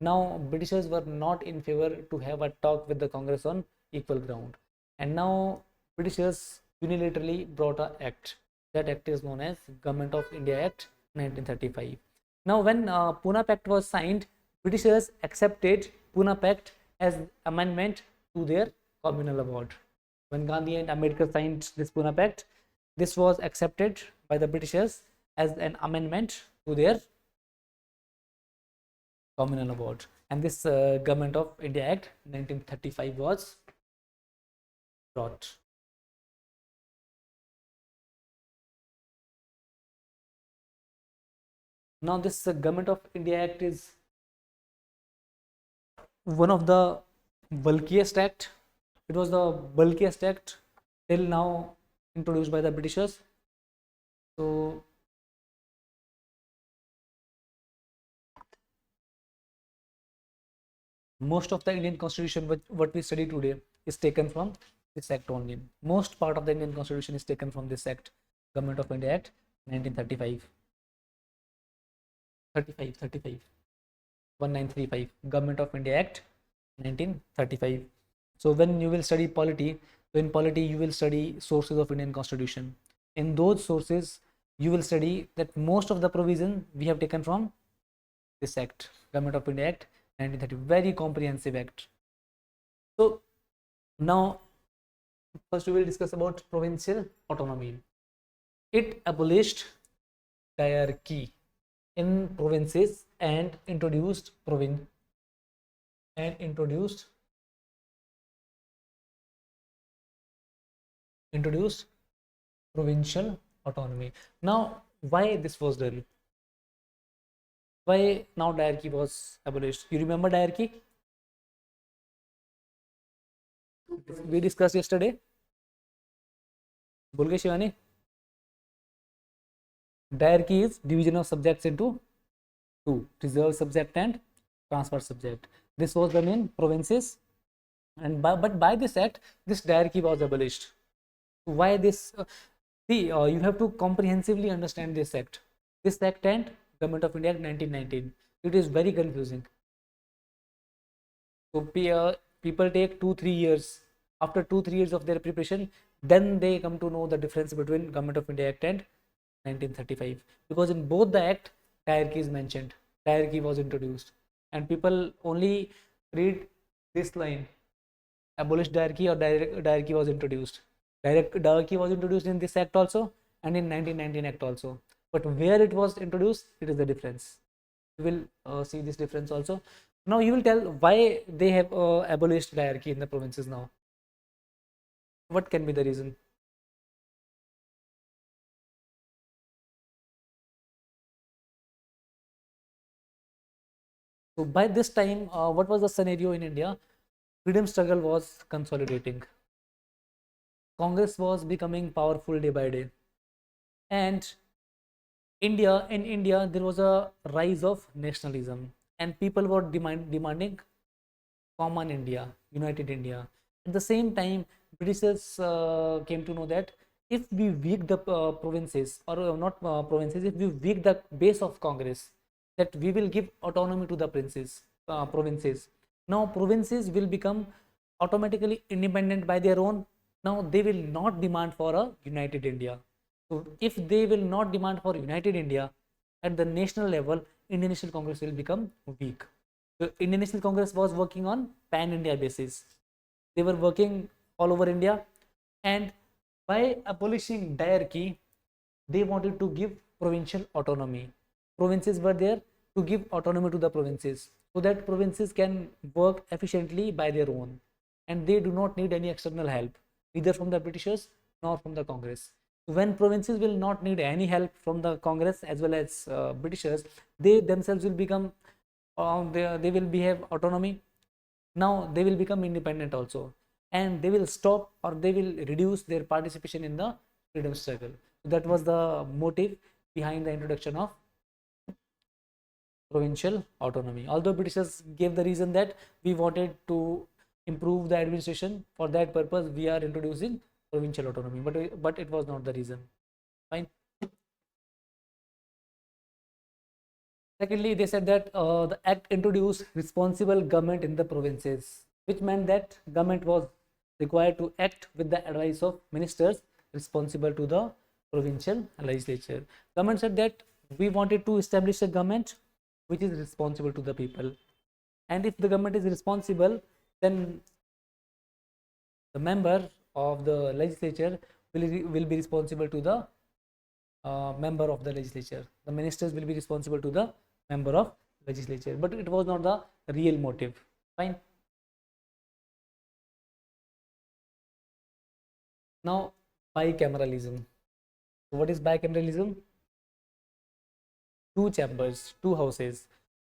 Now Britishers were not in favor to have a talk with the Congress on equal ground, and now Britishers unilaterally brought an act. That act is known as Government of India Act 1935. Now when Pune Pact was signed, Britishers accepted Pune Pact as amendment to their communal award. When Gandhi and Ambedkar signed this Pune Pact, this was accepted by the Britishers as an amendment to their communal award, and this Government of India Act 1935 was brought. Now this Government of India Act is one of the bulkiest act. It was the bulkiest act till now introduced by the Britishers. So most of the Indian constitution, what we study today, is taken from this act only. Most part of the Indian constitution is taken from this act, Government of India Act 1935. 1935, Government of India Act 1935. So when you will study polity, so in polity you will study sources of Indian constitution. In those sources you will study that most of the provision we have taken from this act, Government of India Act 1930, very comprehensive act. So now first we will discuss about provincial autonomy. It abolished hierarchy in provinces and introduced introduced provincial autonomy. Now, why this was done? Why now diarchy was abolished? You remember diarchy? We discussed yesterday. बोल गए Shivani? Diarchy is division of subjects into two: reserved subject and transfer subject. This was done in provinces, and but by this act, this diarchy was abolished. Why this? See, you have to comprehensively understand this act. This act and Government of India Act 1919. It is very confusing. So people take 2-3 years. After 2-3 years of their preparation, then they come to know the difference between Government of India Act and 1935. Because in both the act, hierarchy is mentioned. Hierarchy was introduced, and people only read this line: abolished hierarchy or hierarchy was introduced. Hierarchy was introduced in this act also and in 1919 act also. But where it was introduced, it is the difference. You will see this difference also. Now you will tell why they have abolished hierarchy in the provinces now. What can be the reason? So by this time, what was the scenario in India? Freedom struggle was consolidating. Congress was becoming powerful day by day, and in India there was a rise of nationalism, and people were demanding common India, united India. At the same time, Britishers came to know that if we weak the provinces, or not provinces, if we weak the base of Congress, that we will give autonomy to the provinces. Now provinces will become automatically independent by their own. Now they will not demand for a united India. So if they will not demand for united India at the national level, Indian National Congress will become weak. The Indian National Congress was working on pan-India basis. They were working all over India, and by abolishing diarchy, they wanted to give provincial autonomy. Provinces were there to give autonomy to the provinces, so that provinces can work efficiently by their own, and they do not need any external help, either from the Britishers nor from the Congress. When provinces will not need any help from the Congress as well as Britishers, they themselves will become they will behave autonomy. Now they will become independent also, and they will stop or they will reduce their participation in the freedom struggle. That was the motive behind the introduction of provincial autonomy. Although Britishers gave the reason that we wanted to improve the administration, for that purpose we are introducing provincial autonomy, but it was not the reason. Fine. Secondly, they said that the act introduced responsible government in the provinces, which meant that government was required to act with the advice of ministers responsible to the provincial legislature. Government said that we wanted to establish a government which is responsible to the people, and if the government is responsible, then the member of the legislature will be responsible to the member of the legislature. The ministers will be responsible to the member of legislature, but it was not the real motive. Fine. Now, bicameralism. So what is bicameralism? Two chambers, two houses.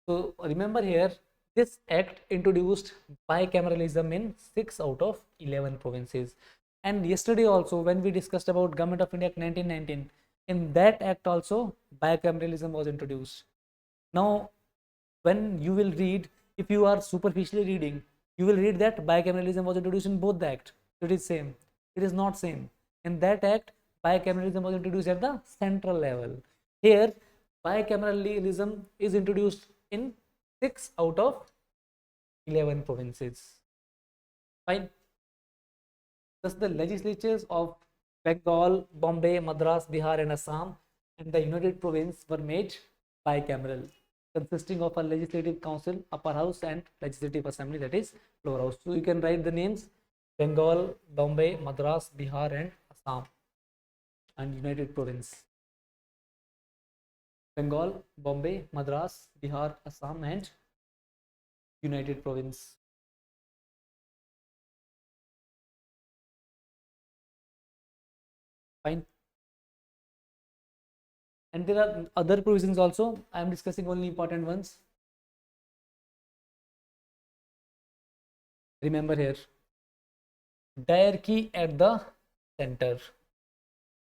So remember here, this act introduced bicameralism in 6 out of 11 provinces. And yesterday also, when we discussed about Government of India Act 1919, in that act also bicameralism was introduced. Now when you will read, if you are superficially reading, you will read that bicameralism was introduced in both the act. It is same. It is not same. In that act, bicameralism was introduced at the central level. Here, bicameralism is introduced in 6 out of 11 provinces. Fine. Thus, the legislatures of Bengal, Bombay, Madras, Bihar, and Assam, and the United Province were made bicameral, consisting of a legislative council, upper house, and legislative assembly, that is lower house. So you can write the names: Bengal, Bombay, Madras, Bihar, and Assam, and United Province. Bengal, Bombay, Madras, Bihar, Assam, and United Province. Fine. And there are other provisions also. I am discussing only important ones. Remember here, diarchy at the center.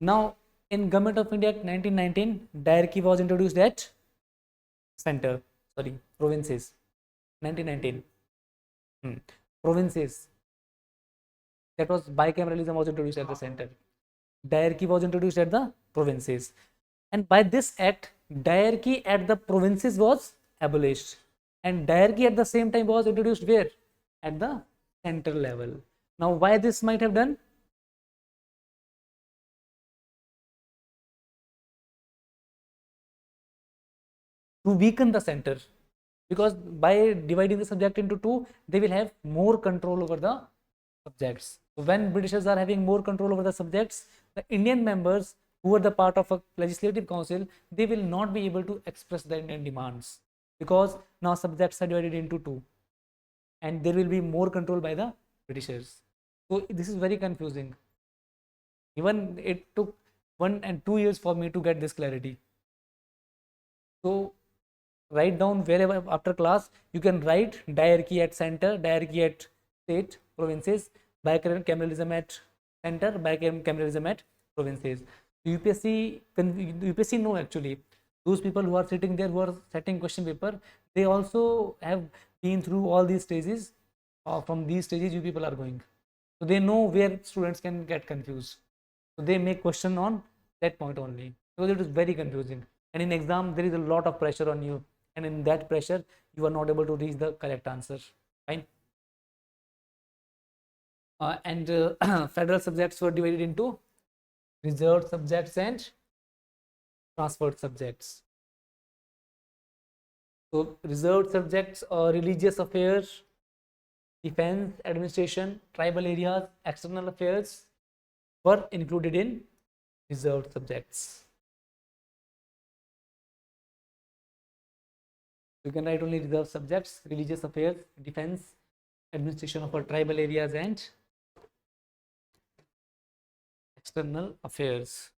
Now, in Government of India Act 1919, diarchy was introduced at center. Sorry, provinces. 1919. Provinces. That was bicameralism was introduced at the center. Diarchy was introduced at the provinces. And by this act, diarchy at the provinces was abolished. And diarchy at the same time was introduced where? At the central level. Now, why this might have done? To weaken the center, because by dividing the subject into two, they will have more control over the subjects. So when Britishers are having more control over the subjects, the Indian members who are the part of a legislative council, they will not be able to express their Indian demands, because now subjects are divided into two, and there will be more control by the Britishers. So this is very confusing. Even it took 1 and 2 years for me to get this clarity. So write down wherever after class, you can write diarchy at center, diarchy at state, provinces, bicameralism at center, bicameralism at provinces. UPSC no, actually those people who are sitting there, who are setting question paper, they also have been through all these stages. From these stages you people are going, so they know where students can get confused, so they make question on that point only, because it is very confusing, and in exam there is a lot of pressure on you, and in that pressure you are not able to reach the correct answer. Fine. And federal subjects were divided into reserved subjects and transferred subjects. So reserved subjects are religious affairs, defense, administration, tribal areas, external affairs were included in reserved subjects. You can write only reserved subjects: religious affairs, defense, administration of our tribal areas, and external affairs.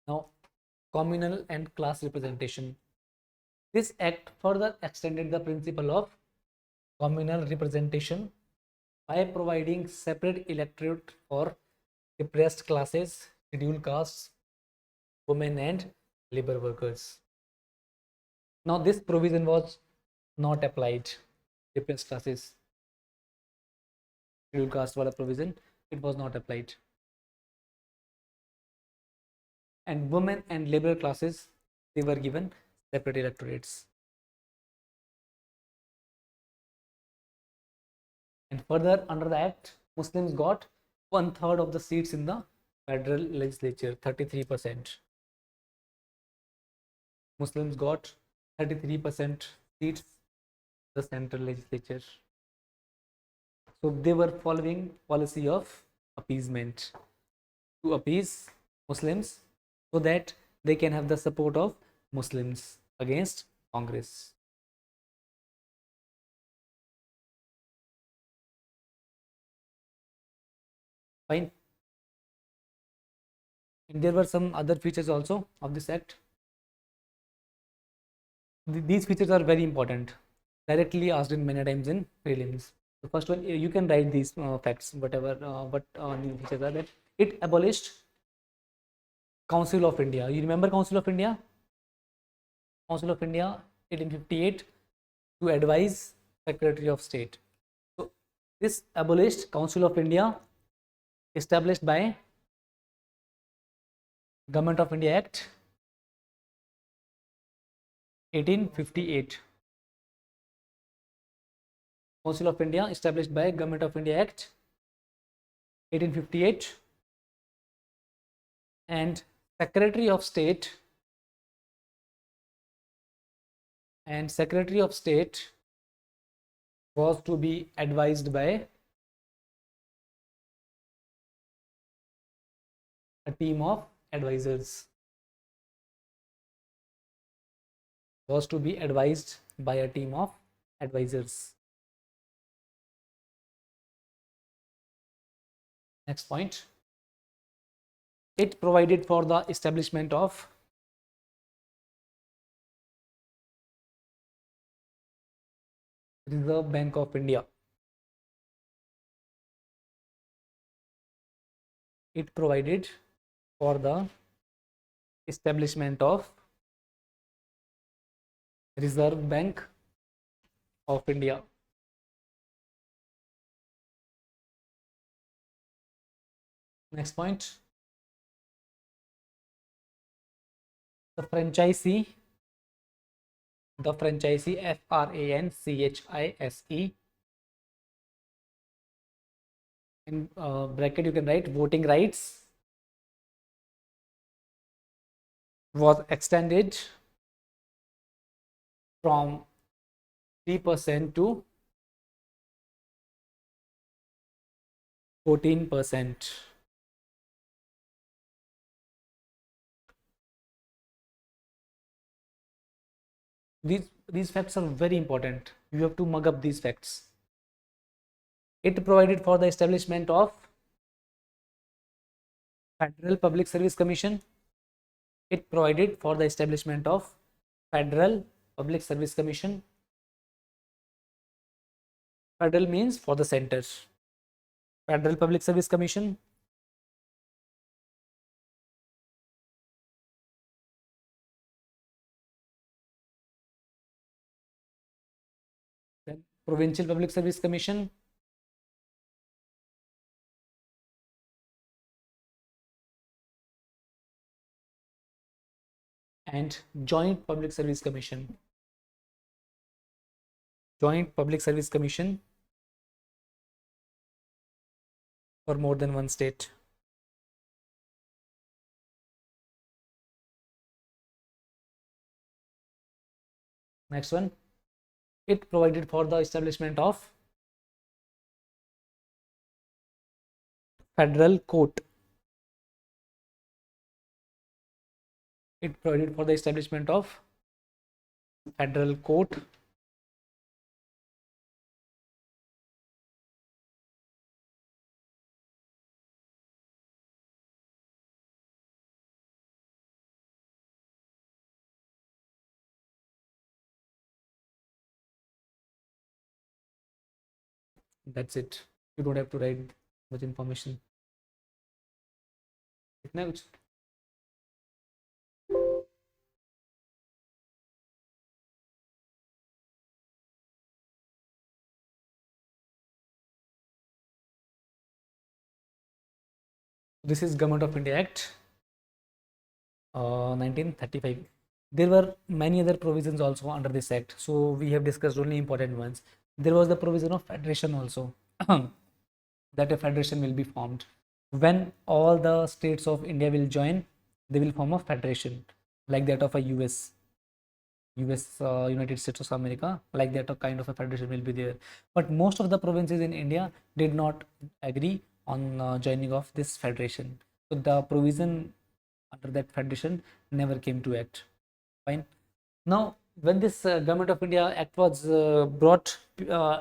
Now, communal and class representation. This act further extended the principle of communal representation by providing separate electorate for depressed classes, scheduled castes, women, and labor workers. Now, this provision was not applied. Depressed classes, scheduled caste wala provision, it was not applied. And women and labor classes, they were given separate electorates. And further, under the act, Muslims got 1/3 of the seats in the federal legislature, 33%. Muslims got 33% seats in the central legislature. So they were following policy of appeasement, to appease Muslims so that they can have the support of Muslims against Congress. Fine. And there were some other features also of this act. These features are very important, directly asked in many times in prelims. The first one, you can write these facts, whatever what new features are that. It abolished Council of India. You remember Council of India? Council of India 1858 to advise Secretary of State. So this abolished Council of India established by Government of India Act 1858. Council of India established by Government of India Act 1858, and Secretary of State was to be advised by a team of advisors. Was to be advised by a team of advisors. Next point. It provided for the establishment of Reserve Bank of India. It provided for the establishment of Reserve Bank of India. Next point. The franchisee FRANCHISE, in bracket you can write voting rights, was extended from 3% to 14%. These facts are very important. You have to mug up these facts. It provided for the establishment of Federal Public Service Commission. It provided for the establishment of Federal Public Service Commission. Federal means for the center. Federal Public Service Commission. Then Provincial Public Service Commission. And Joint Public Service Commission. Joint Public Service Commission for more than one state. Next one. It provided for the establishment of Federal Court. It provided for the establishment of Federal Court. That's it. You don't have to write much information. Next. This is Government of India Act 1935. There were many other provisions also under this act, so we have discussed only important ones. There was the provision of federation also, that a federation will be formed. When all the states of India will join, they will form a federation, like that of a US, United States of America, like that a kind of a federation will be there. But most of the provinces in India did not agree on joining of this federation. So the provision under that federation never came to act. Fine. Now, when this Government of India Act was brought,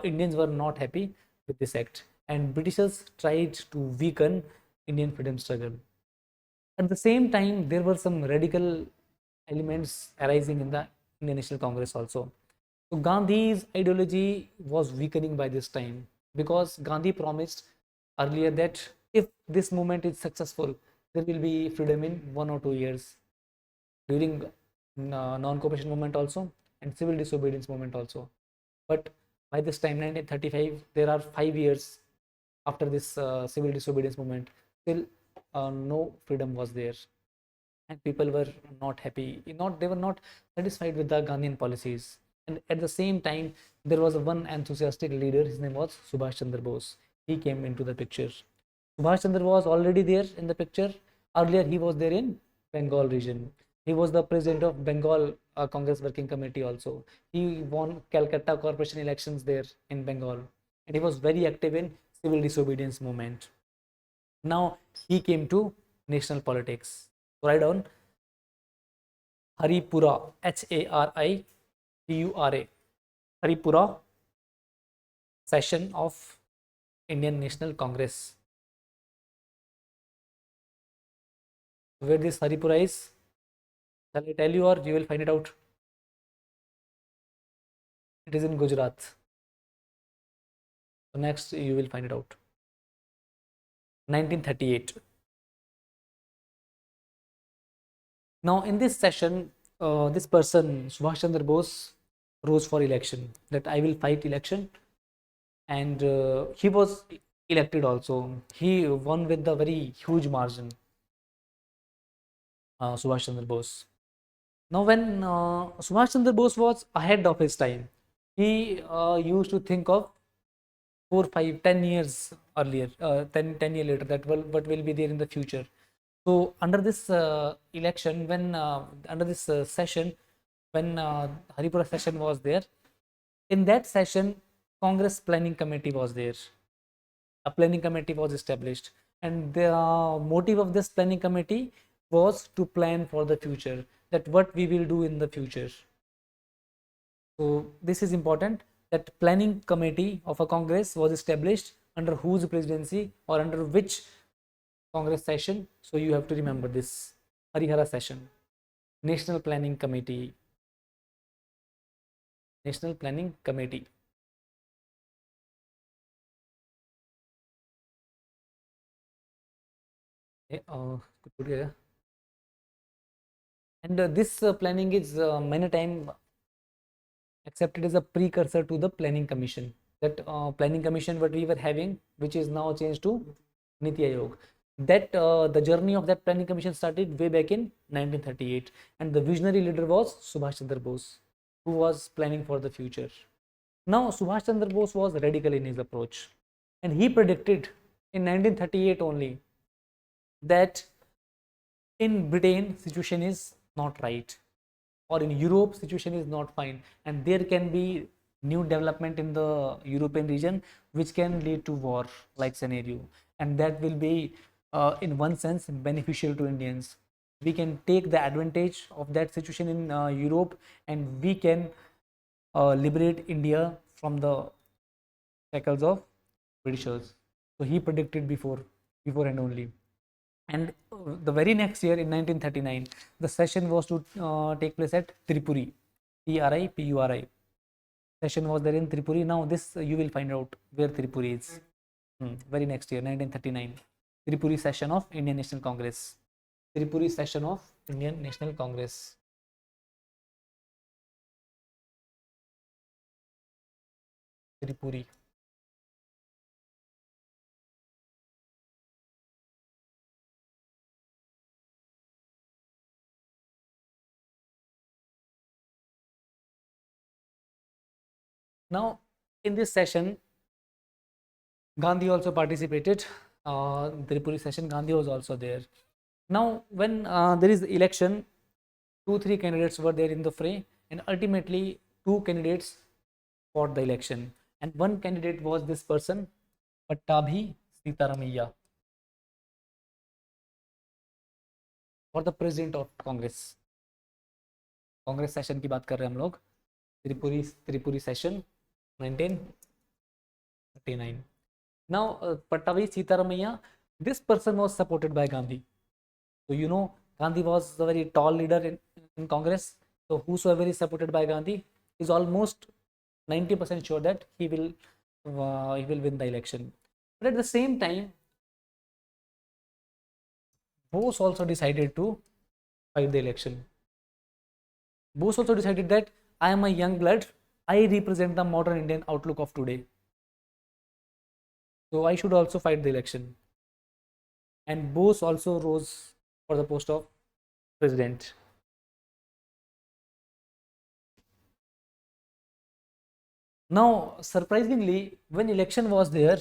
Indians were not happy with this act, and Britishers tried to weaken Indian freedom struggle. At the same time, there were some radical elements arising in the Indian National Congress also. So Gandhi's ideology was weakening by this time, because Gandhi promised earlier that if this movement is successful, there will be freedom in 1 or 2 years, during non-cooperation movement also and civil disobedience movement also. But by this time, 1935, there are 5 years after this civil disobedience movement. still no freedom was there, and people were not happy. They were not satisfied with the Gandhian policies. And at the same time, there was one enthusiastic leader. His name was Subhash Chandra Bose. He came into the picture. Subhash Chandra was already there in the picture. Earlier, he was there in Bengal region. He was the president of Bengal Congress Working Committee also. He won Calcutta Corporation elections there in Bengal. And he was very active in civil disobedience movement. Now he came to national politics. Write down Haripura, Haripura, Haripura session of Indian National Congress. Where this Haripura is, shall I tell you or you will find it out? It is in Gujarat. So next you will find it out. 1938. Now in this session, this person Subhash Chandra Bose rose for election. That I will fight election, and he was elected also. He won with a very huge margin. Subhash Chandra Bose. Now, when Subhash Chandra Bose was ahead of his time, he used to think of 4, 5, 10 years earlier, 10 years later, that what will be there in the future. So, under this election, when under this session, when Haripura session was there, in that session, Congress Planning Committee was there. A planning committee was established, and the motive of this planning committee was to plan for the future, that what we will do in the future. So this is important, that planning committee of a congress was established under whose presidency or under which congress session. So you have to remember this Harihara session, national planning committee, national planning committee. And this planning is many times accepted as a precursor to the planning commission. That planning commission what we were having, which is now changed to Niti Aayog, that the journey of that planning commission started way back in 1938, and the visionary leader was Subhash Chandra Bose, who was planning for the future. Now Subhash Chandra Bose was radical in his approach, and he predicted in 1938 only that in Britain situation is not right, or in Europe situation is not fine, and there can be new development in the European region which can lead to war like scenario, and that will be in one sense beneficial to Indians. We can take the advantage of that situation in Europe, and we can liberate India from the shackles of Britishers. So he predicted beforehand only. And the very next year in 1939, the session was to take place at Tripuri, Tripuri. Session was there in Tripuri. Now this you will find out where Tripuri is. Very next year, 1939, Tripuri session of Indian National Congress. Tripuri session of Indian National Congress. Tripuri. Now, in this session, Gandhi also participated. Tripuri session, Gandhi was also there. Now, when there is election, 2, 3 candidates were there in the fray, and ultimately 2 candidates fought the election. And one candidate was this person, Pattabhi Sitaramaiya, for the president of Congress. Congress session की बात कर रहे हैं हम लोग, Tripuri session 1939. Now Pattavi Sitaramaiya, this person was supported by Gandhi. So you know Gandhi was a very tall leader in Congress. So whosoever is supported by Gandhi is almost 90% sure that he will win the election. But at the same time, Bose also decided to fight the election. Bose also decided that I am a young blood, I represent the modern Indian outlook of today. So I should also fight the election. and Bose also rose for the post of president. Now, surprisingly, when election was there,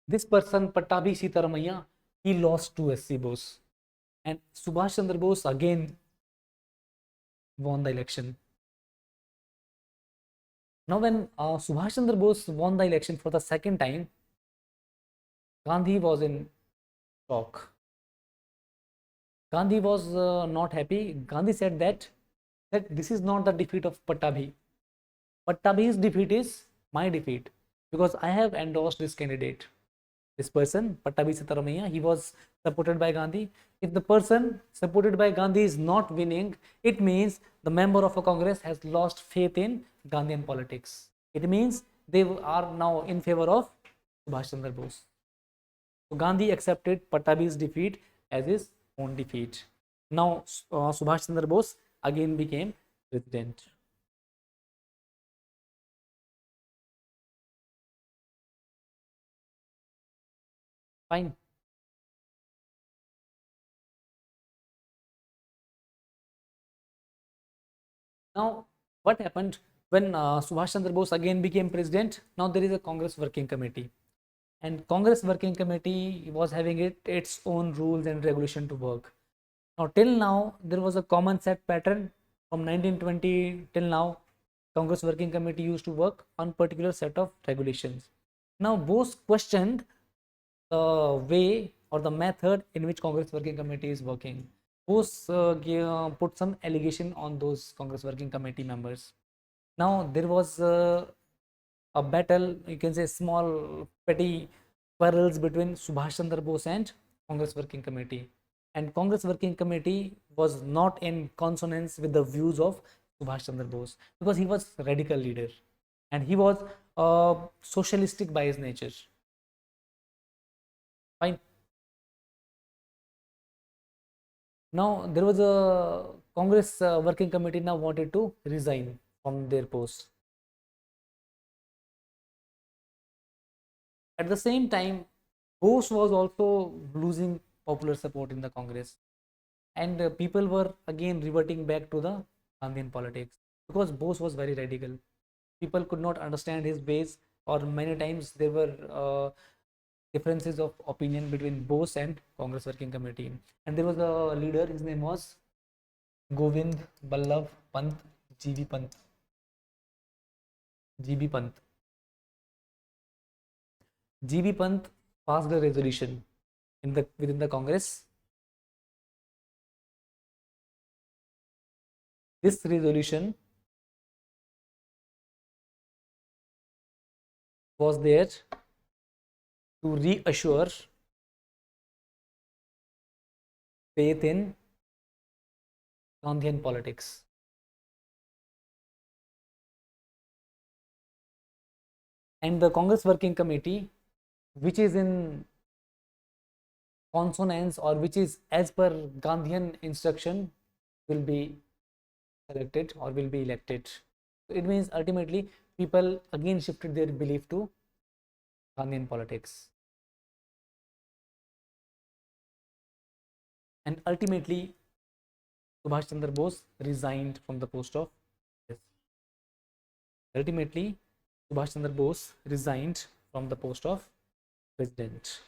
this person, Pattabhi Sitaramaiah, he lost to S.C. Bose. And Subhash Chandra Bose again won the election. Now, when Subhash Chandra Bose won the election for the second time, Gandhi was in shock. Gandhi was not happy. Gandhi said that this is not the defeat of Pattabhi. Pattabhi's defeat is my defeat because I have endorsed this candidate. This person, Pattabhi Sitaramaiah, he was supported by Gandhi. If the person supported by Gandhi is not winning, it means the member of a Congress has lost faith in Gandhian politics. It means they are now in favor of Subhash Chandra Bose. So Gandhi accepted Pattabhi's defeat as his own defeat. Now Subhash Chandra Bose again became president. Fine. Now, what happened when Subhash Chandra Bose again became president? Now there is a Congress working committee, and Congress working committee was having its own rules and regulation to work. Now, till now, there was a common set pattern from 1920 till now. Congress working committee used to work on particular set of regulations. Now, Bose questioned the way or the method in which Congress Working Committee is working. Bose put some allegation on those Congress Working Committee members. Now there was a battle, you can say small petty quarrels between Subhash Chandra Bose and Congress Working Committee. And Congress Working Committee was not in consonance with the views of Subhash Chandra Bose because he was a radical leader and he was socialistic by his nature. Fine. Now there was a Congress working committee now wanted to resign from their post. At the same time, Bose was also losing popular support in the Congress, and people were again reverting back to the Gandhian politics because Bose was very radical. People could not understand his ways, or many times there were differences of opinion between Bose and Congress Working Committee. And there was a leader, his name was Govind Ballabh Pant, GB Pant, GB Pant. GB Pant passed a resolution in the within the Congress. This resolution was there to reassure faith in Gandhian politics. And the Congress Working Committee, which is in consonance or which is as per Gandhian instruction, will be selected or will be elected. So it means ultimately people again shifted their belief to Gandhian politics. And ultimately, Subhash Chandra Bose resigned from the post of ultimately Subhash Chandra Bose resigned from the post of president.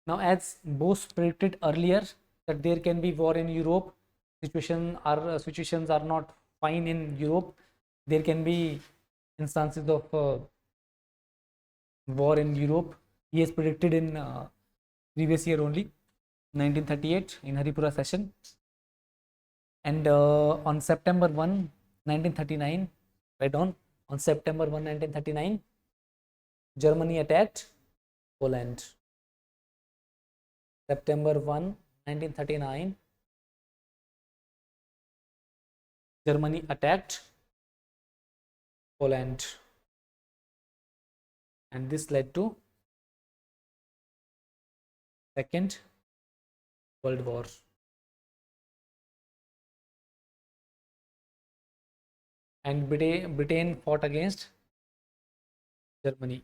Now, as Bose predicted earlier that there can be war in Europe, situations are not fine in Europe. There can be instances of war in Europe. He has predicted in previous year only, 1938 in Haripura session. And on September 1, 1939, right on September 1, 1939, Germany attacked Poland. September 1, 1939, Germany attacked Poland, and this led to Second World War. and Britain fought against Germany.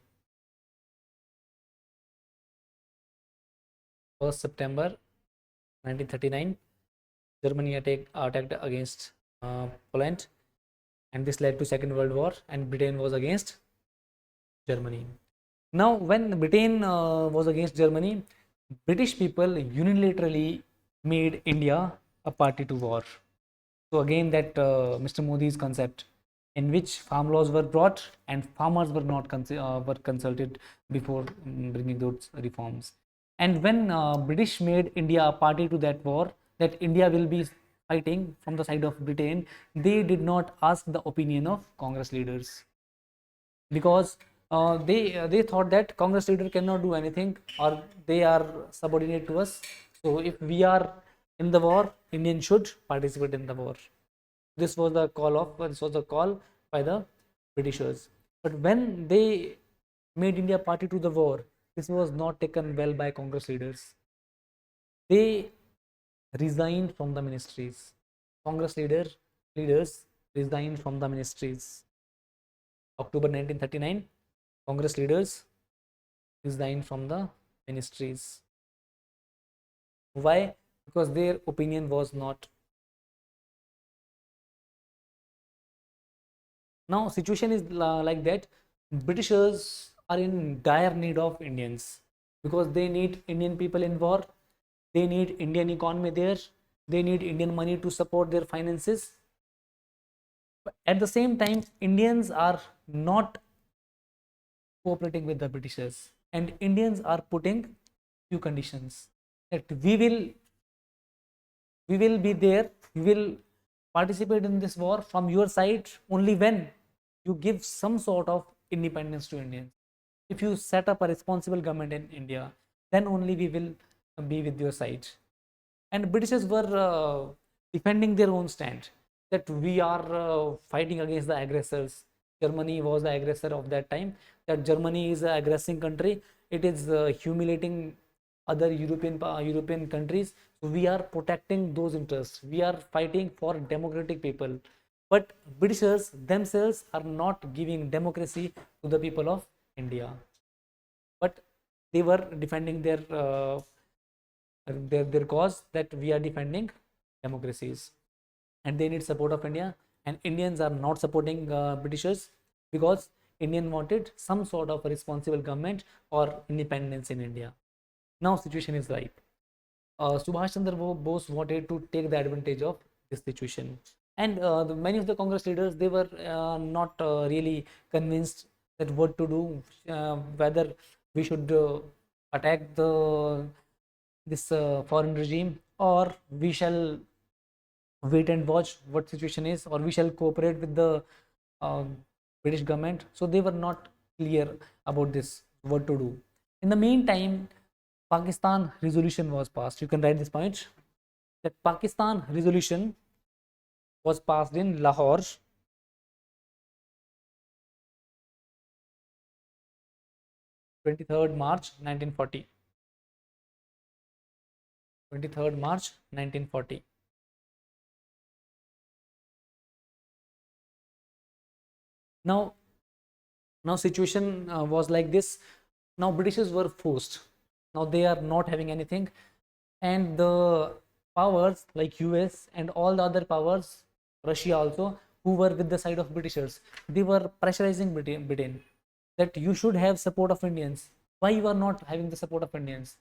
1st September 1939, Germany attacked against Poland, and this led to Second World War, and Britain was against Germany. Now, when Britain was against Germany, British people unilaterally made India a party to war. So again, that Mr. Modi's concept, in which farm laws were brought and farmers were not were consulted before bringing those reforms. And when British made India a party to that war, that India will be fighting from the side of Britain, they did not ask the opinion of Congress leaders, because they thought that Congress leader cannot do anything, or they are subordinate to us. So if we are in the war, Indian should participate in the war. This was the call by the Britishers. But when they made India party to the war, this was not taken well by Congress leaders. They resigned from the ministries. Congress leaders resigned from the ministries. October 1939, Congress leaders resigned from the ministries. Why? Because their opinion was not. Now situation is like that. Britishers are in dire need of Indians, because they need Indian people in war. They need Indian economy there. They need Indian money to support their finances. But at the same time, Indians are not cooperating with the Britishers, and Indians are putting few conditions that we will be there, we will participate in this war from your side only when you give some sort of independence to Indians. If you set up a responsible government in India, then only we will be with your side. And Britishers were defending their own stand, that we are fighting against the aggressors. Germany was the aggressor of that time, that Germany is an aggressing country, it is humiliating other European countries. So we are protecting those interests, we are fighting for democratic people. But Britishers themselves are not giving democracy to the people of India, but they were defending their cause, that we are defending democracies, and they need support of India. And Indians are not supporting Britishers, because Indian wanted some sort of a responsible government or independence in India. Now situation is right. Subhash Chandra Bose wanted to take the advantage of this situation, and many of the Congress leaders, they were not really convinced that what to do, whether we should attack this foreign regime, or we shall wait and watch what situation is, or we shall cooperate with the uh, British government. So they were not clear about this, what to do. In the meantime, Pakistan resolution was passed. You can write this point, that Pakistan resolution was passed in Lahore, 23rd March 1940. 23rd March 1940. Now, situation was like this. Now Britishers were forced. Now they are not having anything, and the powers like US and all the other powers, Russia also, who were with the side of Britishers, they were pressurizing Britain, that you should have support of Indians. Why you are not having the support of Indians?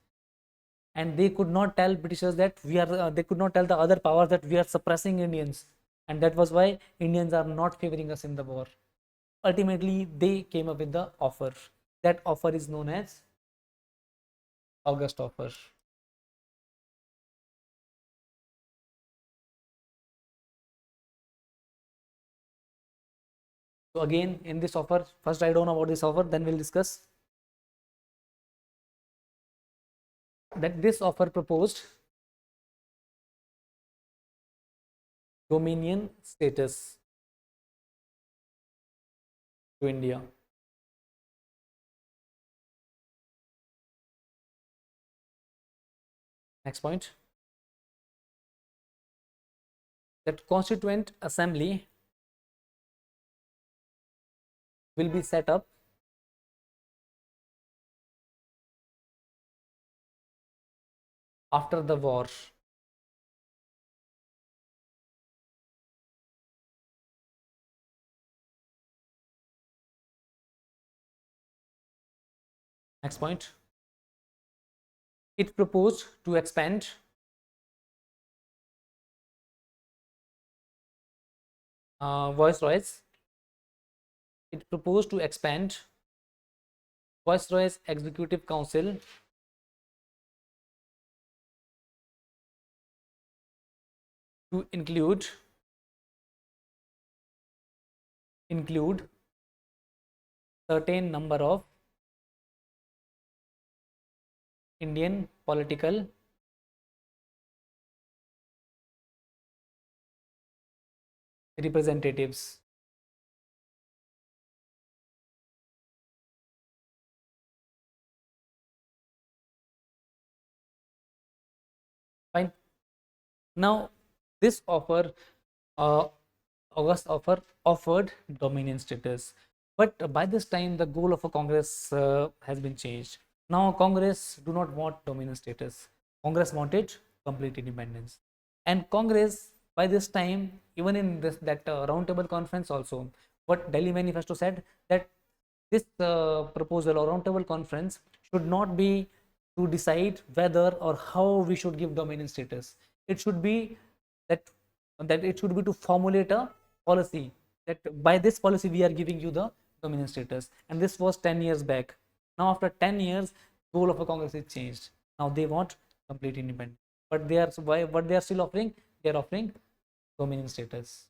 And they could not tell Britishers that we are. They could not tell the other powers that we are suppressing Indians, and that was why Indians are not favoring us in the war. Ultimately, they came up with the offer. That offer is known as August offer. So again, in this offer, first write down about this offer, then we'll discuss that this offer proposed dominion status to India. Next point, that Constituent Assembly will be set up after the war. Next point. It proposed to expand Viceroy's. It proposed to expand Viceroy's Executive Council to include certain number of Indian political representatives. Fine. Now, this uh, August offered dominion status, but by this time the goal of a Congress has been changed. Now, Congress do not want dominion status. Congress wanted complete independence, and Congress by this time, even in that roundtable conference also, what Delhi Manifesto said, that this proposal or roundtable conference should not be to decide whether or how we should give dominion status. It should be that it should be to formulate a policy, that by this policy we are giving you the dominion status. And this was 10 years back. Now after 10 years, goal of a Congress is changed. Now they want complete independence, but they are, what they are still offering, they are offering dominion status.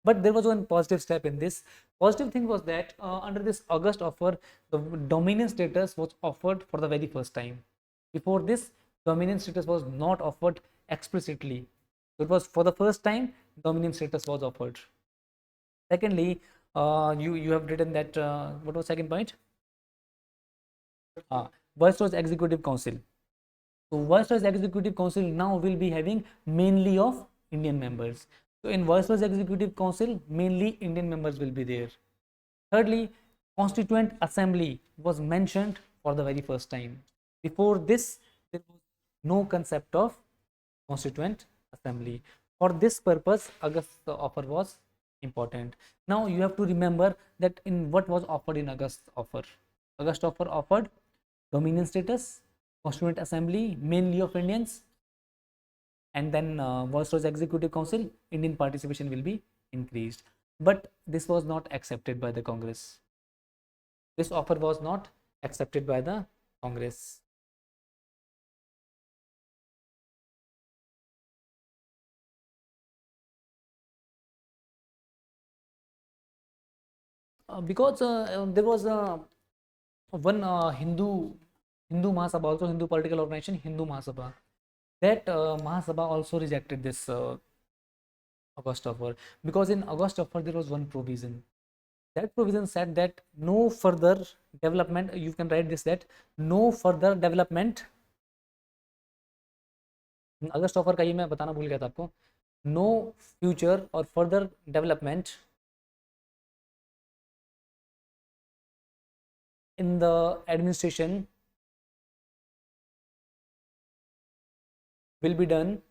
But there was one positive step in this. Positive thing was that under this August offer, the dominion status was offered for the very first time. Before this, dominion status was not offered explicitly. So it was for the first time dominion status was offered. Secondly, you have written that what was second point? Viceroy's Executive Council. So Viceroy's Executive Council now will be having mainly of Indian members. So in Viceroy's Executive Council, mainly Indian members will be there. Thirdly, Constituent Assembly was mentioned for the very first time. Before this, there was no concept of Constituent Assembly. For this purpose, August offer was important. Now you have to remember that in what was offered in August offer. August offer offered dominion status, Constituent Assembly, mainly of Indians, and then Viceroy's Executive Council, Indian participation will be increased. But this was not accepted by the Congress. This offer was not accepted by the Congress. Because there was one Hindu Mahasabha, also Hindu political organization, Hindu Mahasabha. That Mahasabha also rejected this August offer, because in August offer there was one provision. That provision said that no further development, you can write this, that no further development, August offer का ये मैं बताना भूल गया था आपको, no future or further development in the administration will be done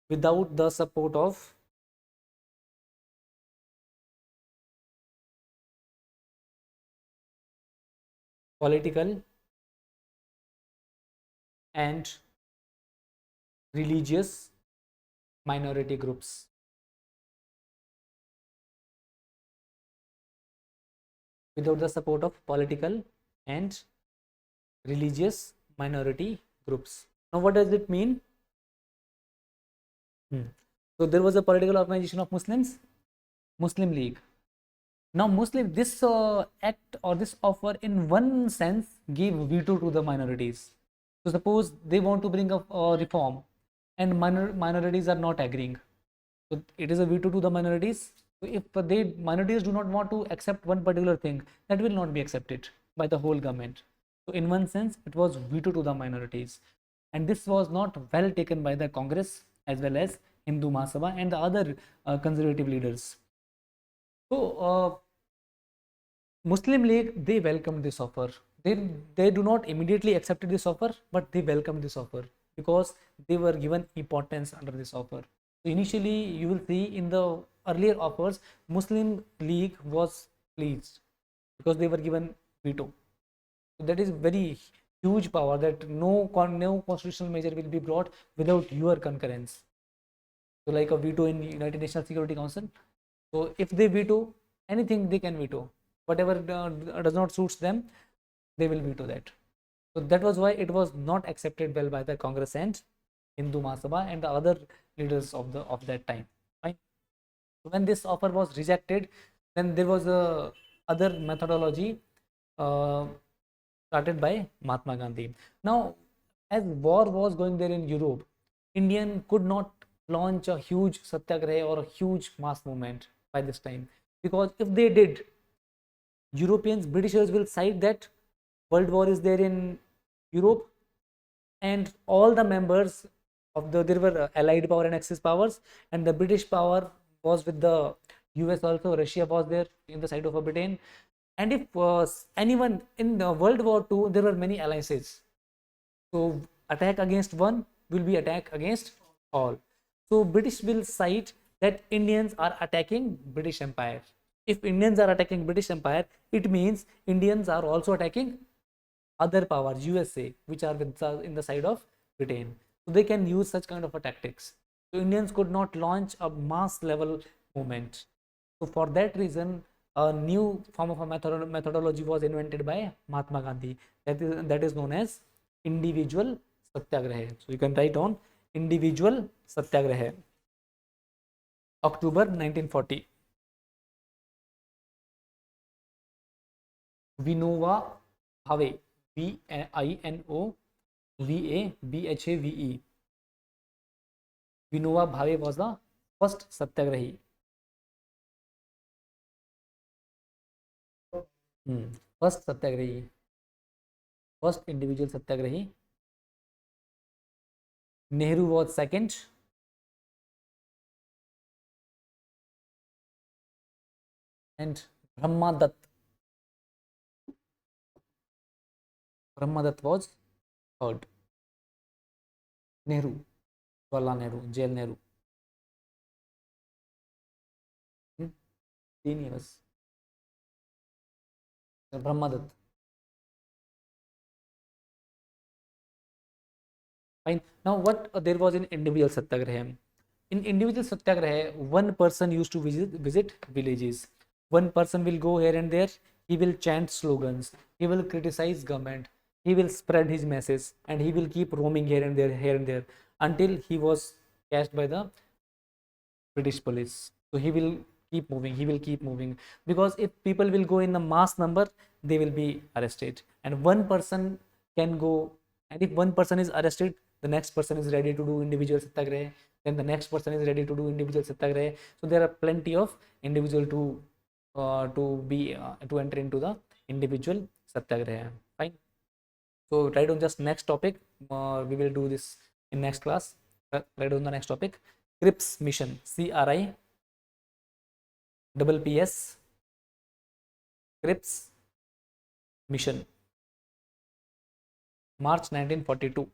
without the support of political and religious minority groups. Without the support of political and religious minority groups. Now what does it mean? So there was a political organization of Muslims, Muslim League. Now Muslim, this act or this offer in one sense gave veto to the minorities. So suppose they want to bring up a reform and minorities are not agreeing. So it is a veto to the minorities. So if minorities do not want to accept one particular thing, that will not be accepted by the whole government. So in one sense, it was veto to the minorities. And this was not well taken by the Congress as well as Hindu Mahasabha and the other conservative leaders. So Muslim League, they welcomed this offer. They do not immediately accept this offer, but they welcome this offer because they were given importance under this offer. So initially, you will see in the earlier offers, Muslim League was pleased because they were given veto. So that is very huge power that no constitutional measure will be brought without your concurrence. So like a veto in United Nations Security Council. So if they veto anything, they can veto whatever does not suits them, they will veto that. So that was why it was not accepted well by the Congress and Hindu Mahasabha and the other leaders of that time. Fine. So when this offer was rejected, then there was a other methodology uh, started by Mahatma Gandhi. Now, as war was going there in Europe, Indian could not launch a huge satyagraha or a huge mass movement by this time, because if they did, Europeans, Britishers will cite that World War is there in Europe, and all the members of there were Allied power and Axis powers, and the British power was with the US also. Russia was there in the side of Britain, and if anyone in the World War II, there were many alliances. So attack against one will be attack against all. So British will cite that Indians are attacking British Empire. If Indians are attacking British Empire, it means Indians are also attacking other powers, USA, which are in the side of Britain. So they can use such kind of a tactics. So Indians could not launch a mass level movement. So for that reason, a new form of a methodology was invented by Mahatma Gandhi. That is known as individual satyagraha. So you can write on individual satyagraha. October 1940. Vinova Bhave. Vinova Bhave. Vinova Bhave was the first satyagrahi. First satyagrahi. First individual satyagrahi. Nehru was second. And Brahmadatt. Brahmadatt was third. Nehru. Jawaharlal Nehru. Jail Nehru. तीन ही बस. Brahmadatt. Fine. Now, what there was in individual satyagraha? In individual satyagraha, one person used to visit villages. One person will go here and there. He will chant slogans. He will criticize government. He will spread his message, and he will keep roaming here and there, until he was catched by the British police. So he will keep moving. He will keep moving, because if people will go in the mass number, they will be arrested. And one person can go, and if one person is arrested, the next person is ready to do individual satyagraha. Then the next person is ready to do individual satyagraha. So there are plenty of individual to enter into the individual satyagraha. Fine. So write on just next topic. We will do this in next class. Write on the next topic. Crips mission. CRIPS Crips mission. March 1942.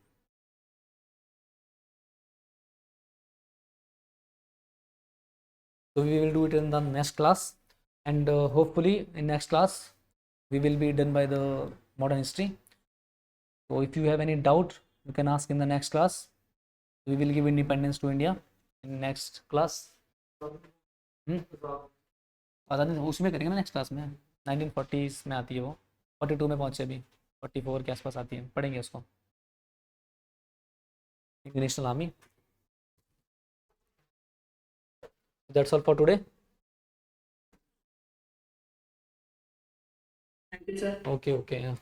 So we will do it in the next class, and hopefully in next class we will be done by the modern history. So if you have any doubt, you can ask in the next class. We will give independence to India in next class. पता नहीं उसमें करेंगे ना next class में. 1940s में आती है वो. 42 में पहुंचे अभी. 44 के आसपास आती है, पढ़ेंगे उसको. National army. That's all for today. Thank you, sir. Okay. Yeah.